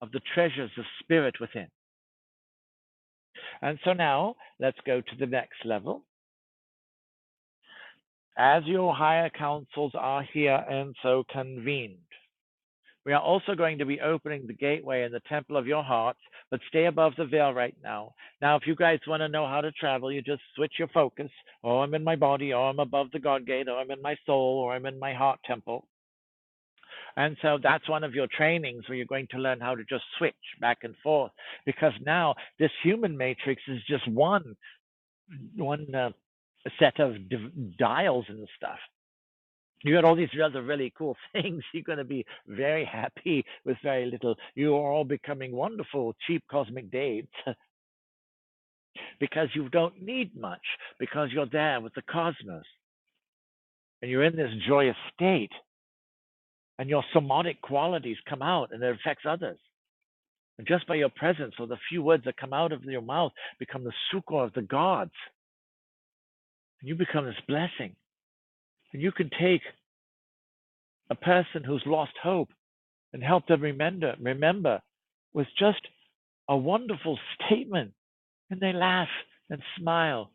of the treasures of spirit within. And so now let's go to the next level. As your higher councils are here and so convened, we are also going to be opening the gateway in the temple of your hearts, but stay above the veil right now. Now, if you guys want to know how to travel, you just switch your focus. Oh, I'm in my body, or I'm above the God gate, or I'm in my soul, or I'm in my heart temple. And so that's one of your trainings where you're going to learn how to just switch back and forth, because now this human matrix is just one set of dials and stuff. You got all these other really cool things. You're going to be very happy with very little. You are all becoming wonderful, cheap cosmic dates because you don't need much, because you're there with the cosmos and you're in this joyous state, and your somatic qualities come out and it affects others. And just by your presence or the few words that come out of your mouth become the sukkah of the gods. And you become this blessing. And you can take a person who's lost hope and help them remember with just a wonderful statement. And they laugh and smile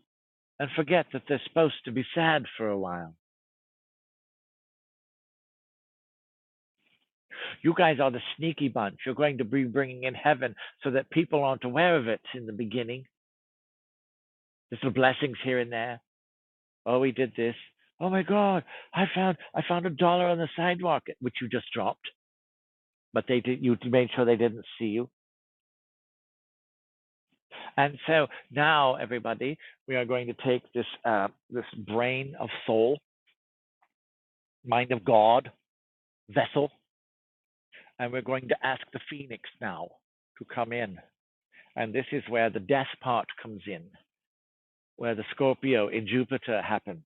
and forget that they're supposed to be sad for a while. You guys are the sneaky bunch. You're going to be bringing in heaven so that people aren't aware of it in the beginning. There's some blessings here and there. Oh, we did this. Oh my God, I found $1 on the sidewalk, which you just dropped. But they did. You made sure they didn't see you. And so now, everybody, we are going to take this this brain of soul, mind of God, vessel, and we're going to ask the phoenix now to come in. And this is where the death part comes in, where the Scorpio in Jupiter happens.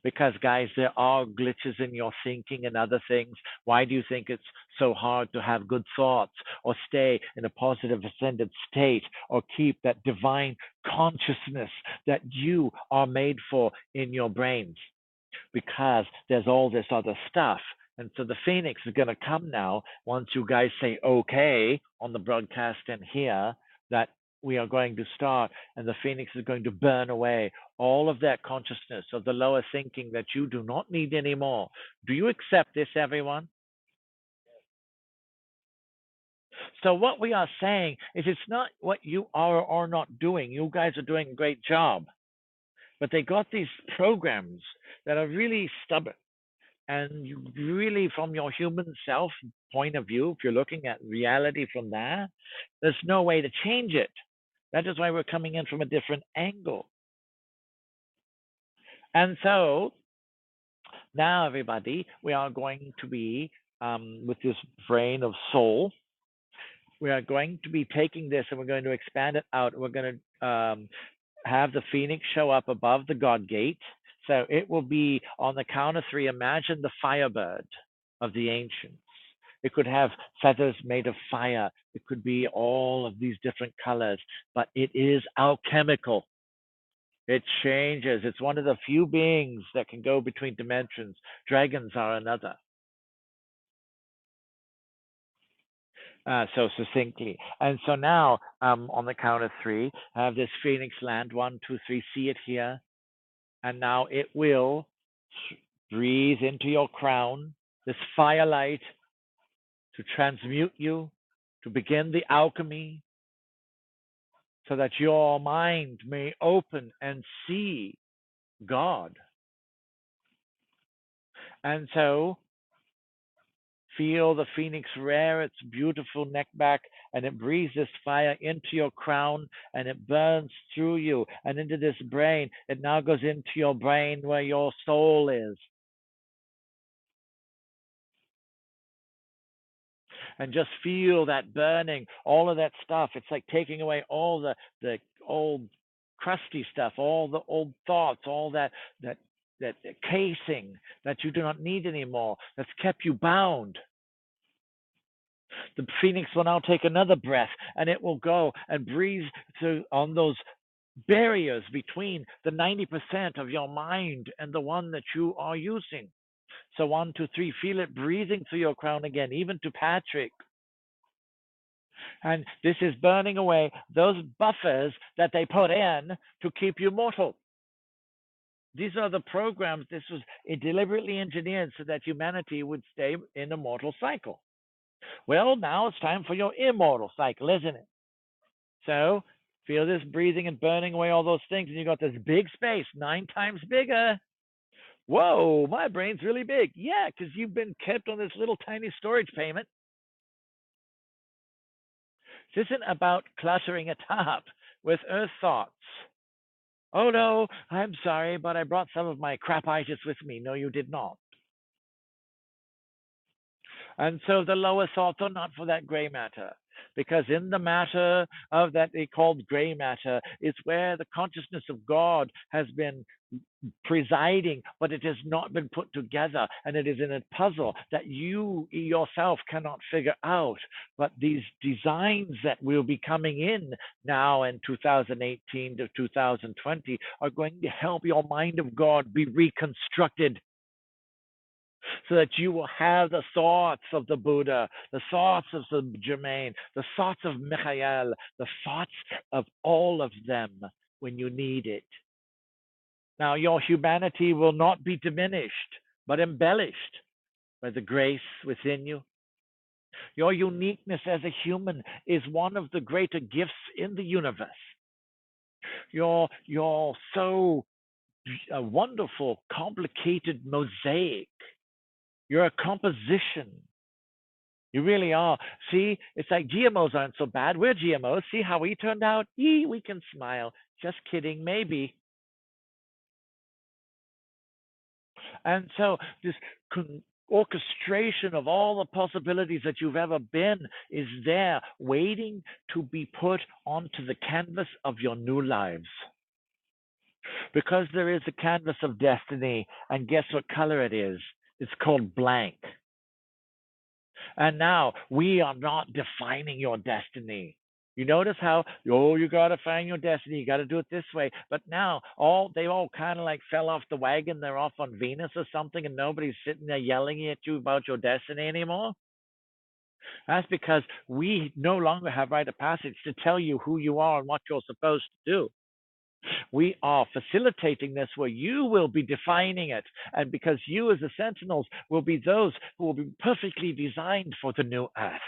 Because, guys, there are glitches in your thinking and other things. Why do you think it's so hard to have good thoughts or stay in a positive ascended state or keep that divine consciousness that you are made for in your brains? Because there's all this other stuff. And so the Phoenix is going to come now once you guys say okay on the broadcast and here that we are going to start, and the Phoenix is going to burn away all of that consciousness of the lower thinking that you do not need anymore. Do you accept this, everyone? So what we are saying is it's not what you are or are not doing. You guys are doing a great job. But they got these programs that are really stubborn. And you really, from your human self point of view, if you're looking at reality from there, there's no way to change it. That is why we're coming in from a different angle. And so now, everybody, we are going to be, with this brain of soul, we are going to be taking this and we're going to expand it out. We're going to have the Phoenix show up above the God Gate. So it will be on the count of three. Imagine the firebird of the ancients. It could have feathers made of fire. It could be all of these different colors, but it is alchemical. It changes. It's one of the few beings that can go between dimensions. Dragons are another. So succinctly. And so now, on the count of three, have this Phoenix land. 1, 2, 3. See it here. And now it will breathe into your crown, this firelight, to transmute you, to begin the alchemy, so that your mind may open and see God. And so feel the Phoenix rear its beautiful neck back, and it breathes this fire into your crown, and it burns through you and into this brain. It now goes into your brain where your soul is. And just feel that burning, all of that stuff. It's like taking away all the old crusty stuff, all the old thoughts, all that that casing that you do not need anymore, that's kept you bound. The Phoenix will now take another breath, and it will go and breathe through on those barriers between the 90% of your mind and the one that you are using. So 1, 2, 3, feel it breathing through your crown again, even to Patrick. And this is burning away those buffers that they put in to keep you mortal. These are the programs. This was deliberately engineered so that humanity would stay in a mortal cycle. Well, now it's time for your immortal cycle, isn't it? So feel this breathing and burning away all those things, and you got this big space, 9 times bigger. Whoa, my brain's really big. Yeah, because you've been kept on this little tiny storage payment. This isn't about cluttering it up with earth thoughts. Oh no, I'm sorry, but I brought some of my crapitis with me. No, you did not. And so the lower thoughts are not for that gray matter, because in the matter of that they called gray matter is where the consciousness of God has been presiding, but it has not been put together, and it is in a puzzle that you yourself cannot figure out. But these designs that will be coming in now in 2018 to 2020 are going to help your mind of God be reconstructed, so that you will have the thoughts of the Buddha, the thoughts of the Germain, the thoughts of Michael, the thoughts of all of them when you need it. Now, your humanity will not be diminished, but embellished by the grace within you. Your uniqueness as a human is one of the greater gifts in the universe. You're so a wonderful, complicated mosaic. You're a composition. You really are. See, it's like GMOs aren't so bad. We're GMOs. See how we turned out? We can smile. Just kidding, maybe. And so this orchestration of all the possibilities that you've ever been is there waiting to be put onto the canvas of your new lives. Because there is a canvas of destiny, and guess what color it is? It's called blank. And now we are not defining your destiny. You notice how, oh, you got to find your destiny. You got to do it this way. But now they all kind of like fell off the wagon. They're off on Venus or something, and nobody's sitting there yelling at you about your destiny anymore. That's because we no longer have rite of passage to tell you who you are and what you're supposed to do. We are facilitating this where you will be defining it. And because you, as the sentinels, will be those who will be perfectly designed for the new earth,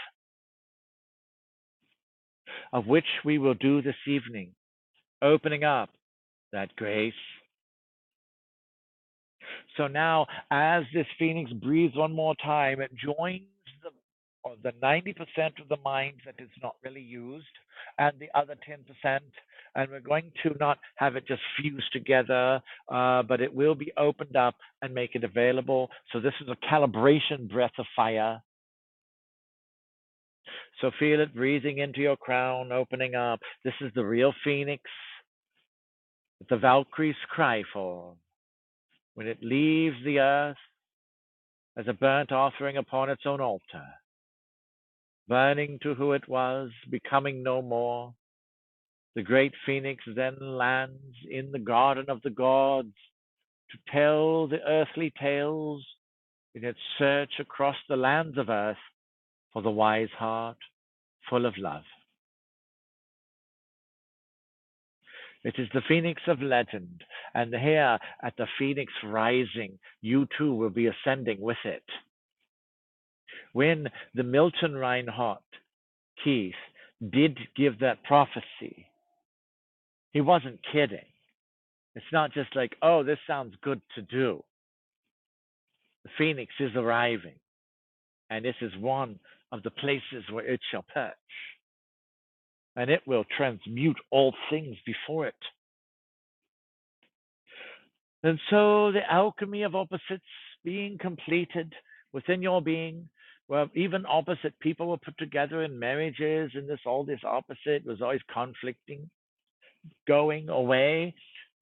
of which we will do this evening, opening up that grace. So now, as this phoenix breathes one more time, it joins the 90% of the mind that is not really used and the other 10%. And we're going to not have it just fuse together, but it will be opened up and make it available. So this is a calibration breath of fire. So feel it breathing into your crown, opening up. This is the real phoenix that the Valkyries cry for when it leaves the earth as a burnt offering upon its own altar, burning to who it was, becoming no more. The great phoenix then lands in the garden of the gods to tell the earthly tales in its search across the lands of earth for the wise heart full of love. It is the phoenix of legend, and here at the phoenix rising, you too will be ascending with it. When the Milton Reinhardt Keith did give that prophecy, he wasn't kidding. It's not just like, oh, this sounds good to do. The phoenix is arriving, and this is one of the places where it shall perch, and it will transmute all things before it. And so the alchemy of opposites being completed within your being, where even opposite people were put together in marriages, and all this opposite was always conflicting, going away.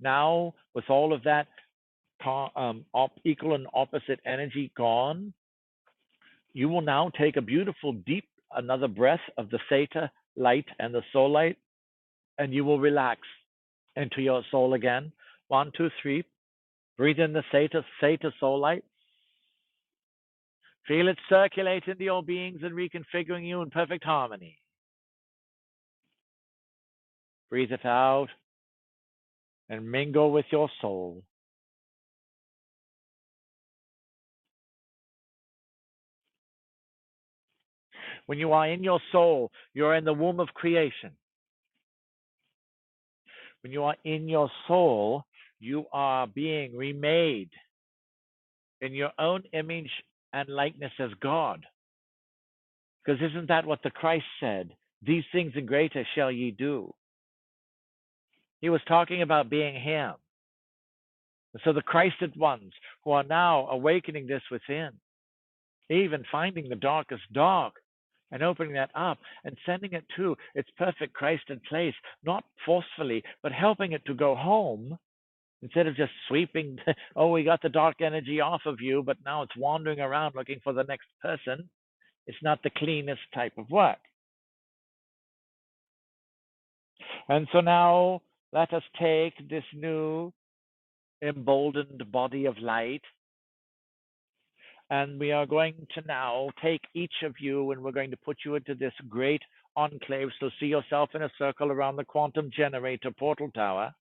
Now, with all of that equal and opposite energy gone, you will now take a beautiful, deep, another breath of the theta light and the soul light, and you will relax into your soul again. 1, 2, 3. Breathe in the theta soul light. Feel it circulate into your beings and reconfiguring you in perfect harmony. Breathe it out and mingle with your soul. When you are in your soul, you're in the womb of creation. When you are in your soul, you are being remade in your own image and likeness as God. Because isn't that what the Christ said? These things and greater shall ye do. He was talking about being Him. So the Christed ones who are now awakening this within, even finding the darkest dark and opening that up and sending it to its perfect Christed place, not forcefully, but helping it to go home instead of just sweeping, oh, we got the dark energy off of you, but now it's wandering around looking for the next person. It's not the cleanest type of work. And so now let us take this new emboldened body of light, and we are going to now take each of you and we're going to put you into this great enclave. So see yourself in a circle around the quantum generator portal tower.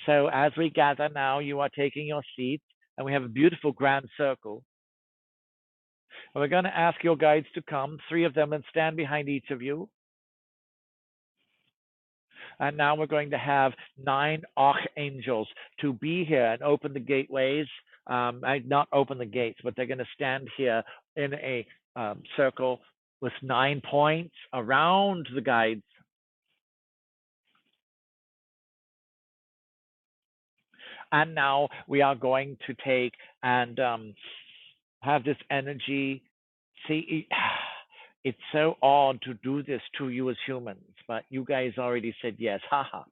So as we gather now, you are taking your seats, and we have a beautiful grand circle. And we're going to ask your guides to come, 3 of them, and stand behind each of you. And now we're going to have 9 archangels to be here and open the gateways. Not open the gates, but they're going to stand here in a circle with 9 points around the guides. And now we are going to take and have this energy. See, It's so odd to do this to you as humans, but you guys already said yes. Haha.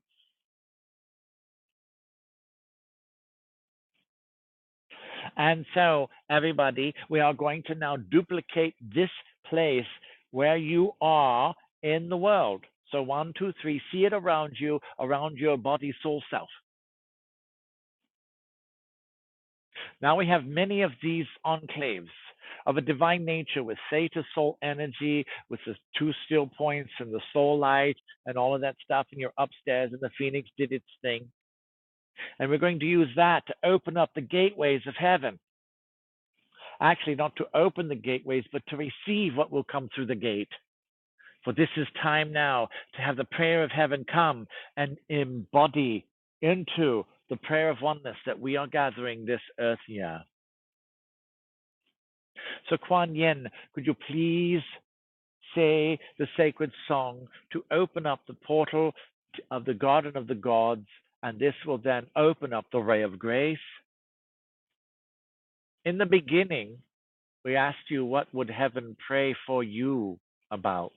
And so, everybody, we are going to now duplicate this place where you are in the world. So, one, two, three, see it around you, around your body, soul, self. Now we have many of these enclaves of a divine nature with theta soul energy, with the two still points and the soul light and all of that stuff. And you're upstairs, and the phoenix did its thing. And we're going to use that to open up the gateways of heaven. Actually, not to open the gateways, but to receive what will come through the gate. For this is time now to have the prayer of heaven come and embody into the prayer of oneness that we are gathering this earth year. So, Kuan Yin, could you please say the sacred song to open up the portal of the Garden of the Gods, and this will then open up the ray of grace? In the beginning, we asked you what would heaven pray for you about,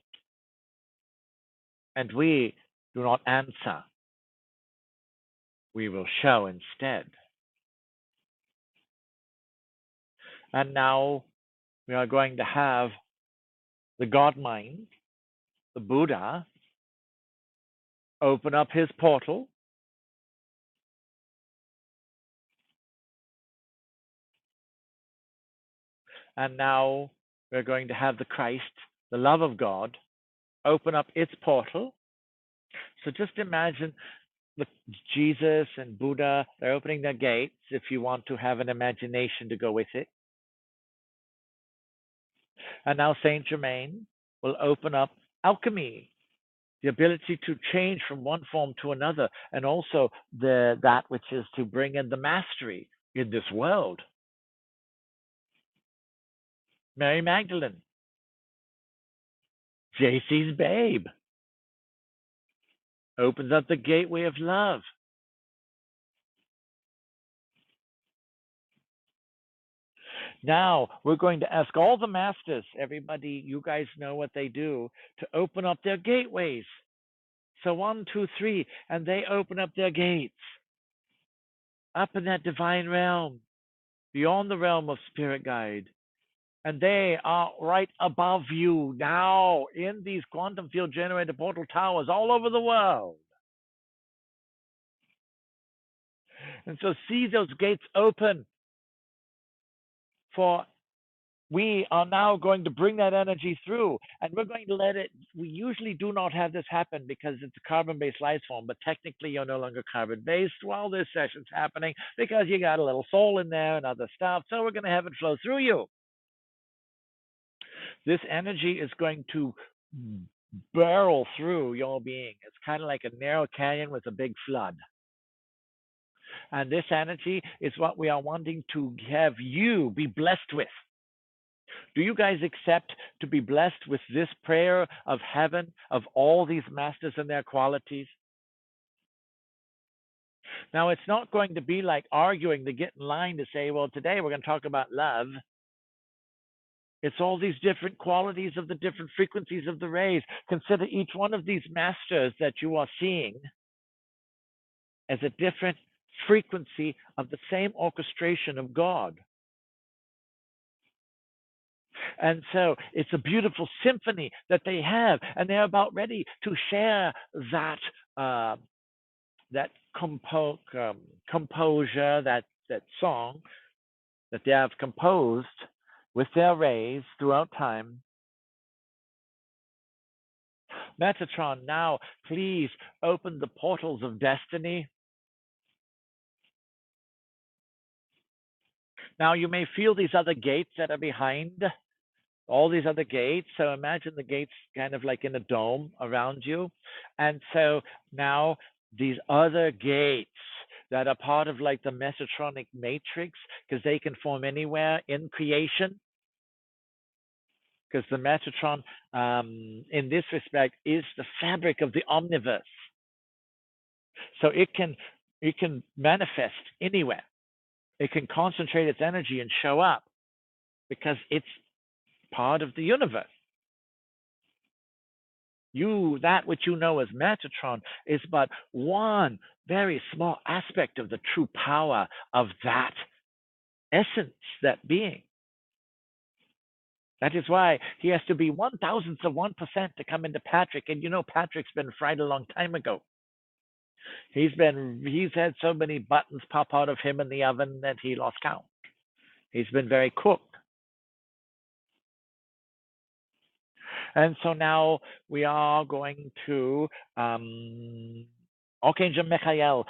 and we do not answer. We will show instead. And now we are going to have the God mind, the Buddha, open up his portal. And now we're going to have the Christ, the love of God, open up its portal. So just imagine the Jesus and Buddha, they're opening their gates if you want to have an imagination to go with it. And now Saint Germain will open up alchemy, the ability to change from one form to another, and also that which is to bring in the mastery in this world. Mary Magdalene, JC's babe, opens up the gateway of love. Now we're going to ask all the masters, everybody, you guys know what they do, to open up their gateways. So one, two, three, and they open up their gates up in that divine realm, beyond the realm of spirit guide. And they are right above you now in these quantum field generator portal towers all over the world. And so see those gates open, for we are now going to bring that energy through, and we're going to let it. We usually do not have this happen because it's a carbon-based life form, but technically you're no longer carbon-based while this session's happening because you got a little soul in there and other stuff. So we're going to have it flow through you. This energy is going to barrel through your being. It's kind of like a narrow canyon with a big flood. And this energy is what we are wanting to have you be blessed with. Do you guys accept to be blessed with this prayer of heaven, of all these masters and their qualities? Now, it's not going to be like arguing to get in line to say, well, today we're going to talk about love. It's all these different qualities of the different frequencies of the rays. Consider each one of these masters that you are seeing as a different frequency of the same orchestration of God. And so it's a beautiful symphony that they have, and they're about ready to share that that composure, that song that they have composed with their rays throughout time. Metatron, now please open the portals of destiny. Now you may feel these other gates that are behind, all these other gates. So imagine the gates kind of like in a dome around you. And so now these other gates that are part of like the Metatronic matrix, because they can form anywhere in creation. Because the Metatron, in this respect, is the fabric of the omniverse. So it can manifest anywhere. It can concentrate its energy and show up because it's part of the universe. That which you know as Metatron, is but one very small aspect of the true power of that essence, that being. That is why he has to be 1,000th of 1% to come into Patrick. And you know, Patrick's been fried a long time ago. He's had so many buttons pop out of him in the oven that he lost count. He's been very cooked. And so now we are going to Archangel Michael,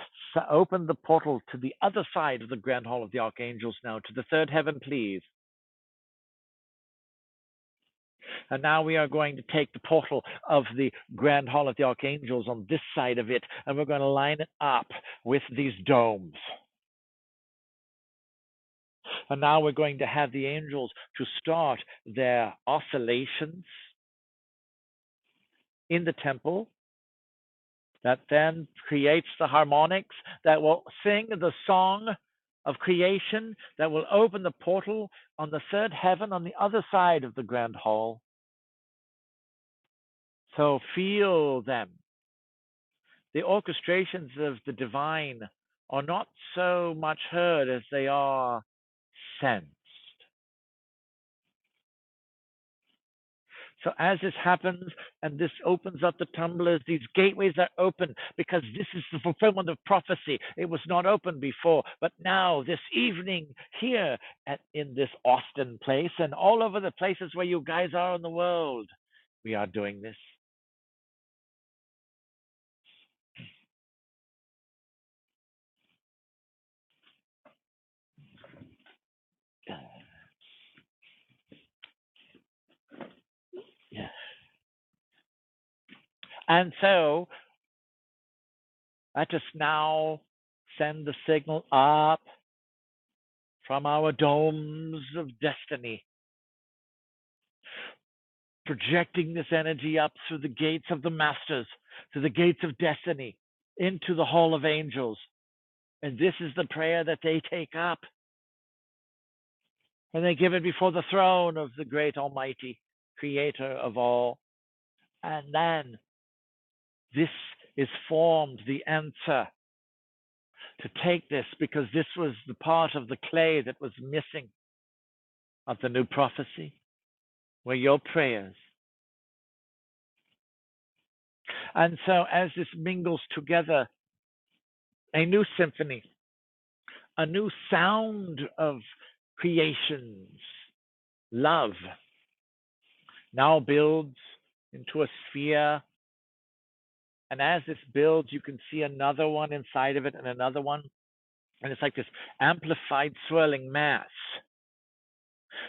open the portal to the other side of the Grand Hall of the Archangels now, to the third heaven, please. And now we are going to take the portal of the Grand Hall of the Archangels on this side of it, and we're going to line it up with these domes. And now we're going to have the angels to start their oscillations in the temple. That then creates the harmonics that will sing the song of creation, that will open the portal on the third heaven on the other side of the Grand Hall. So feel them. The orchestrations of the divine are not so much heard as they are sensed. So as this happens and this opens up the tumblers, these gateways are open because this is the fulfillment of prophecy. It was not open before, but now this evening here in this Austin place and all over the places where you guys are in the world, we are doing this. Yeah. And so let us now send the signal up from our domes of destiny, projecting this energy up through the gates of the masters, through the gates of destiny, into the hall of angels. And this is the prayer that they take up. And they give it before the throne of the great Almighty, creator of all. And then this is formed, the answer to take this, because this was the part of the clay that was missing of the new prophecy, were your prayers. And so as this mingles together, a new symphony, a new sound of creations, love, now builds into a sphere. And as this builds, you can see another one inside of it and another one. And it's like this amplified swirling mass.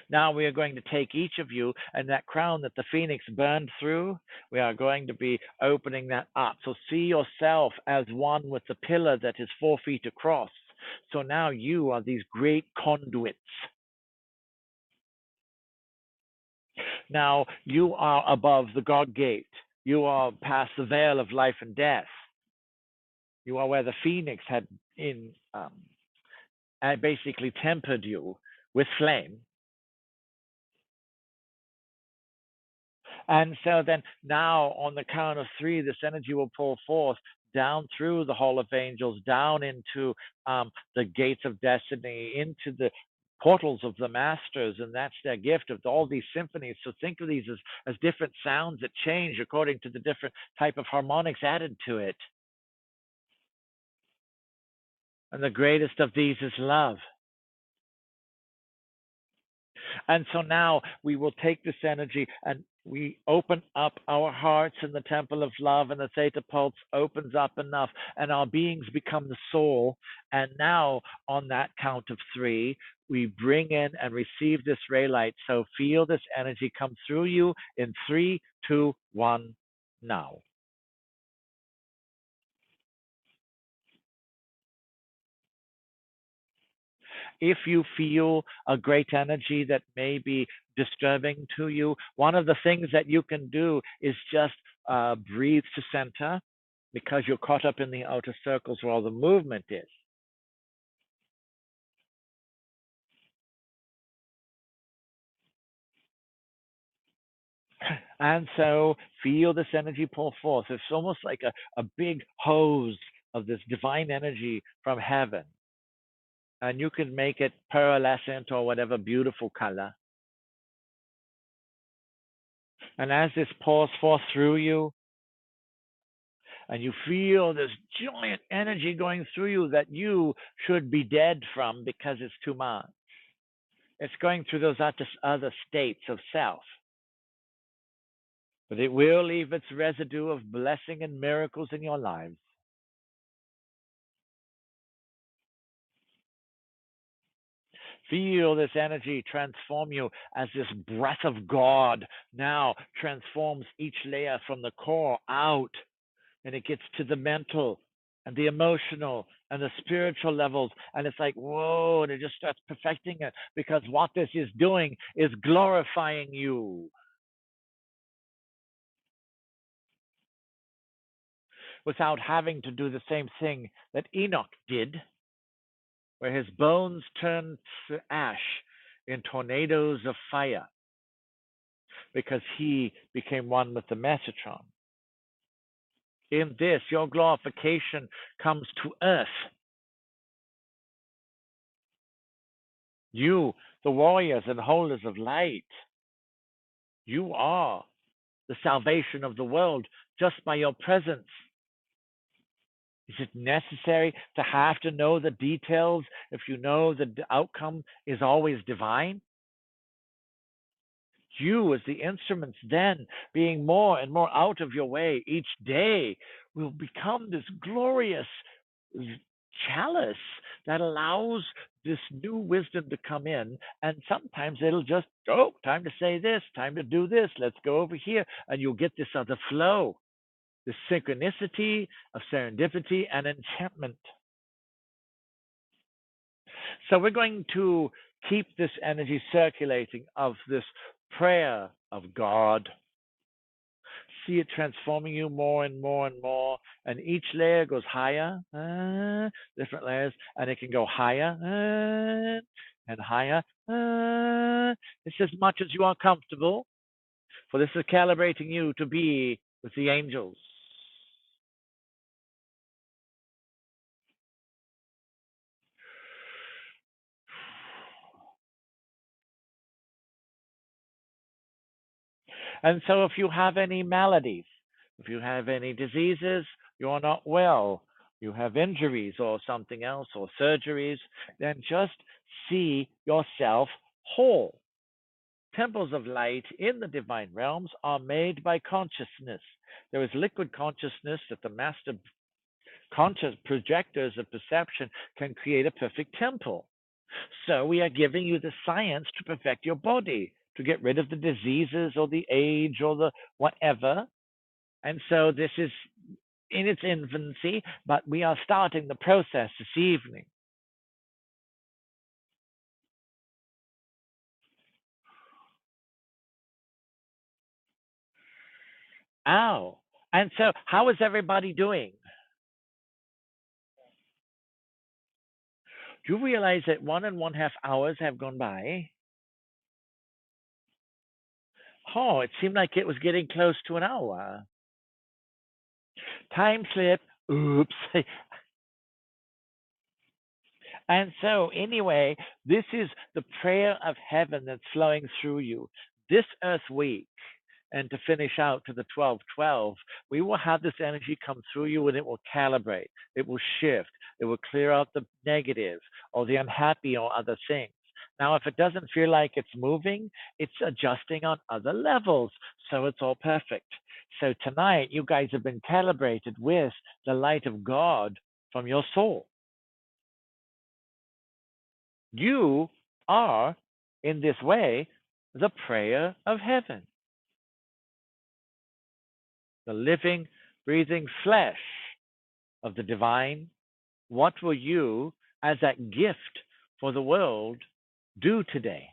Now we are going to take each of you and that crown that the phoenix burned through, we are going to be opening that up. So see yourself as one with the pillar that is 4 feet across. So now you are these great conduits. Now you are above the God gate. You are past the veil of life and death. You are where the phoenix had basically tempered you with flame. And so then now on the count of 3, this energy will pull forth down through the Hall of Angels, down into the gates of destiny, into the portals of the masters, and that's their gift of all these symphonies. So think of these as different sounds that change according to the different type of harmonics added to it. And the greatest of these is love. And so now we will take this energy and we open up our hearts in the temple of love, and the theta pulse opens up enough, and our beings become the soul. And now, on that count of 3, we bring in and receive this ray light. So feel this energy come through you in 3, 2, 1, now. If you feel a great energy that may be disturbing to you, one of the things that you can do is just breathe to center, because you're caught up in the outer circles where all the movement is. And so feel this energy pull forth. It's almost like a big hose of this divine energy from heaven. And you can make it pearlescent or whatever beautiful color. And as this pours forth through you, and you feel this giant energy going through you that you should be dead from because it's too much. It's going through those other states of self. But it will leave its residue of blessing and miracles in your lives. Feel this energy transform you as this breath of God now transforms each layer from the core out, and it gets to the mental and the emotional and the spiritual levels. And it's like, whoa, and it just starts perfecting it, because what this is doing is glorifying you without having to do the same thing that Enoch did, where his bones turned to ash in tornadoes of fire because he became one with the Metatron. In this, your glorification comes to earth. You, the warriors and holders of light, you are the salvation of the world just by your presence. Is it necessary to have to know the details if you know the outcome is always divine? You, as the instruments, then being more and more out of your way each day, will become this glorious chalice that allows this new wisdom to come in. And sometimes it'll just, oh, time to say this, time to do this, let's go over here. And you'll get this other flow, this synchronicity of serendipity and enchantment. So we're going to keep this energy circulating of this prayer of God. See it transforming you more and more and more. And each layer goes higher, different layers, and it can go higher and higher. It's as much as you are comfortable, for this is calibrating you to be with the angels. And so if you have any maladies, if you have any diseases, you're not well, you have injuries or something else or surgeries, then just see yourself whole. Temples of light in the divine realms are made by consciousness. There is liquid consciousness that the master conscious projectors of perception can create a perfect temple. So we are giving you the science to perfect your body, to get rid of the diseases or the age or the whatever. And so this is in its infancy, but we are starting the process this evening. Oh, and so how is everybody doing? Do you realize that 1.5 hours have gone by? Oh, it seemed like it was getting close to an hour. Time slip. Oops. And so, anyway, this is the prayer of heaven that's flowing through you. This Earth week, and to finish out to the 12-12, we will have this energy come through you, and it will calibrate, it will shift, it will clear out the negative or the unhappy or other things. Now, if it doesn't feel like it's moving, it's adjusting on other levels, so it's all perfect. So tonight, you guys have been calibrated with the light of God from your soul. You are, in this way, the prayer of heaven, the living, breathing flesh of the divine. What will you, as that gift for the world, do today?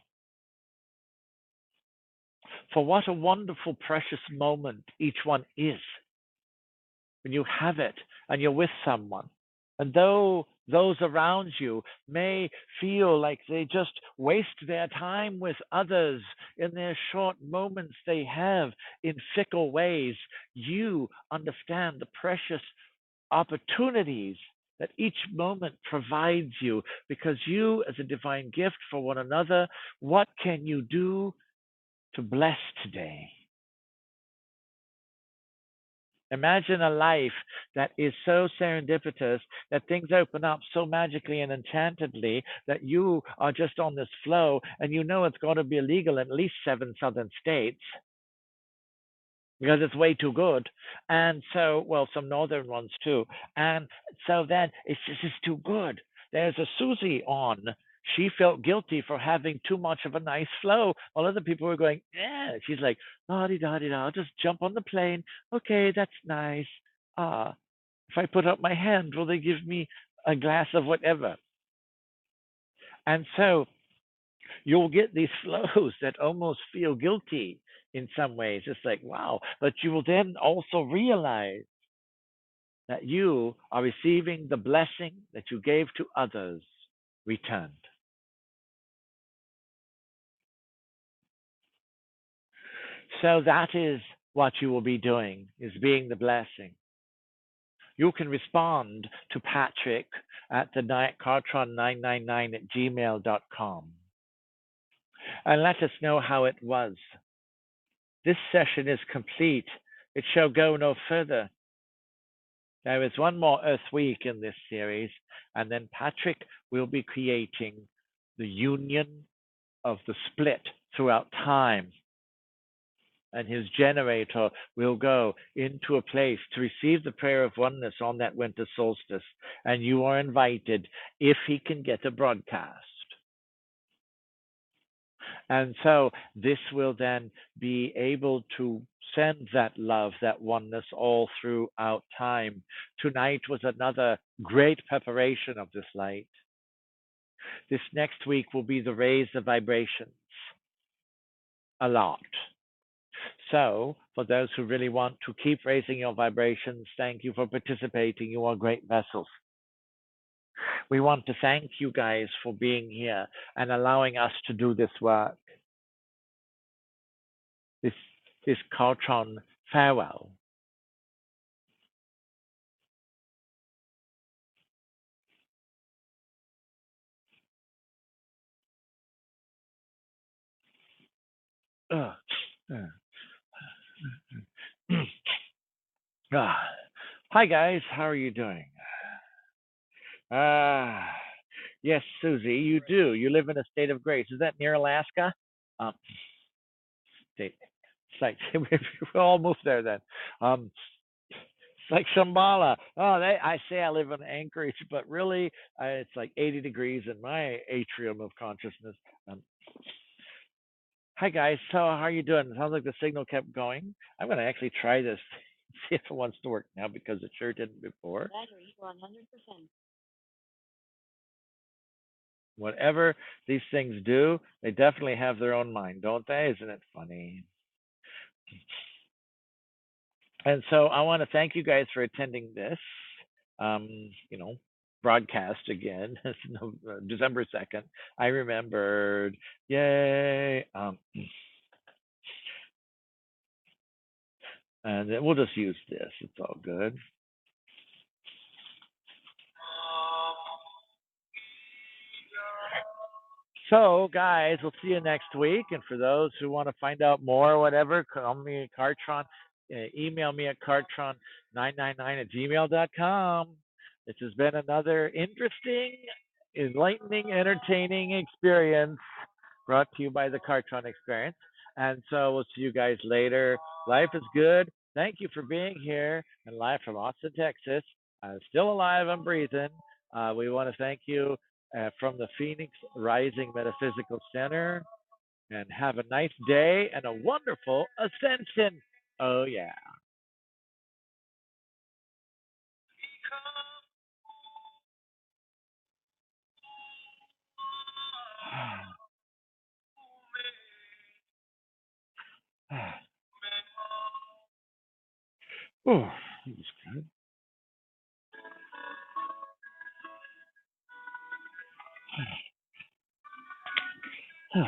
For what a wonderful, precious moment each one is when you have it and you're with someone. And though Those around you may feel like they just waste their time with others in their short moments they have in fickle ways. You understand the precious opportunities that each moment provides you because you, as a divine gift for one another, what can you do to bless today? Imagine a life that is so serendipitous that things open up so magically and enchantedly that you are just on this flow and you know it's going to be illegal in at least 7 southern states because it's way too good. And so, well, some northern ones too. And so then it's just too good. There's a Susie on. She felt guilty for having too much of a nice flow, while other people were going, yeah. She's like, da di da di da, just jump on the plane. Okay, that's nice. If I put up my hand, will they give me a glass of whatever? And so you'll get these flows that almost feel guilty in some ways. It's like, wow. But you will then also realize that you are receiving the blessing that you gave to others returned. So that is what you will be doing, is being the blessing. You can respond to Patrick at the Cartron999 at gmail.com and let us know how it was. This session is complete. It shall go no further. There is one more Earth Week in this series, and then Patrick will be creating the union of the split throughout time. And his generator will go into a place to receive the prayer of oneness on that winter solstice. And you are invited if he can get a broadcast. And so this will then be able to send that love, that oneness all throughout time. Tonight was another great preparation of this light. This next week will be the raise the vibrations a lot. So, for those who really want to keep raising your vibrations, thank you for participating. You are great vessels. We want to thank you guys for being here and allowing us to do this work. This Cartron farewell. Ah. Hi guys, how are you doing? Ah, yes, Susie, you do. You live in a state of grace. Is that near Alaska? Um, state. It's like we all moved there then. It's like Shambhala. Oh, I say I live in Anchorage, but really it's like 80 degrees in my atrium of consciousness. Um, Hi guys, so how are you doing? It sounds like the signal kept going. I'm going to actually try this, see if it wants to work now because it sure didn't before. Battery 100%. Whatever these things do, they definitely have their own mind, don't they? Isn't it funny? And so I want to thank you guys for attending this, you know, broadcast again, December 2nd. I remembered, yay. And then we'll just use this. It's all good. So, guys, we'll see you next week. And for those who want to find out more or whatever, call me at Cartron, email me at cartron999 at gmail.com. This has been another interesting, enlightening, entertaining experience brought to you by the Cartron Experience. And so we'll see you guys later. Life is good. Thank you for being here and live from Austin, Texas. Still alive, I'm breathing. We want to thank you from the Phoenix Rising Metaphysical Center. And have a nice day and a wonderful ascension. Oh, yeah. Oh, that was good. Oh.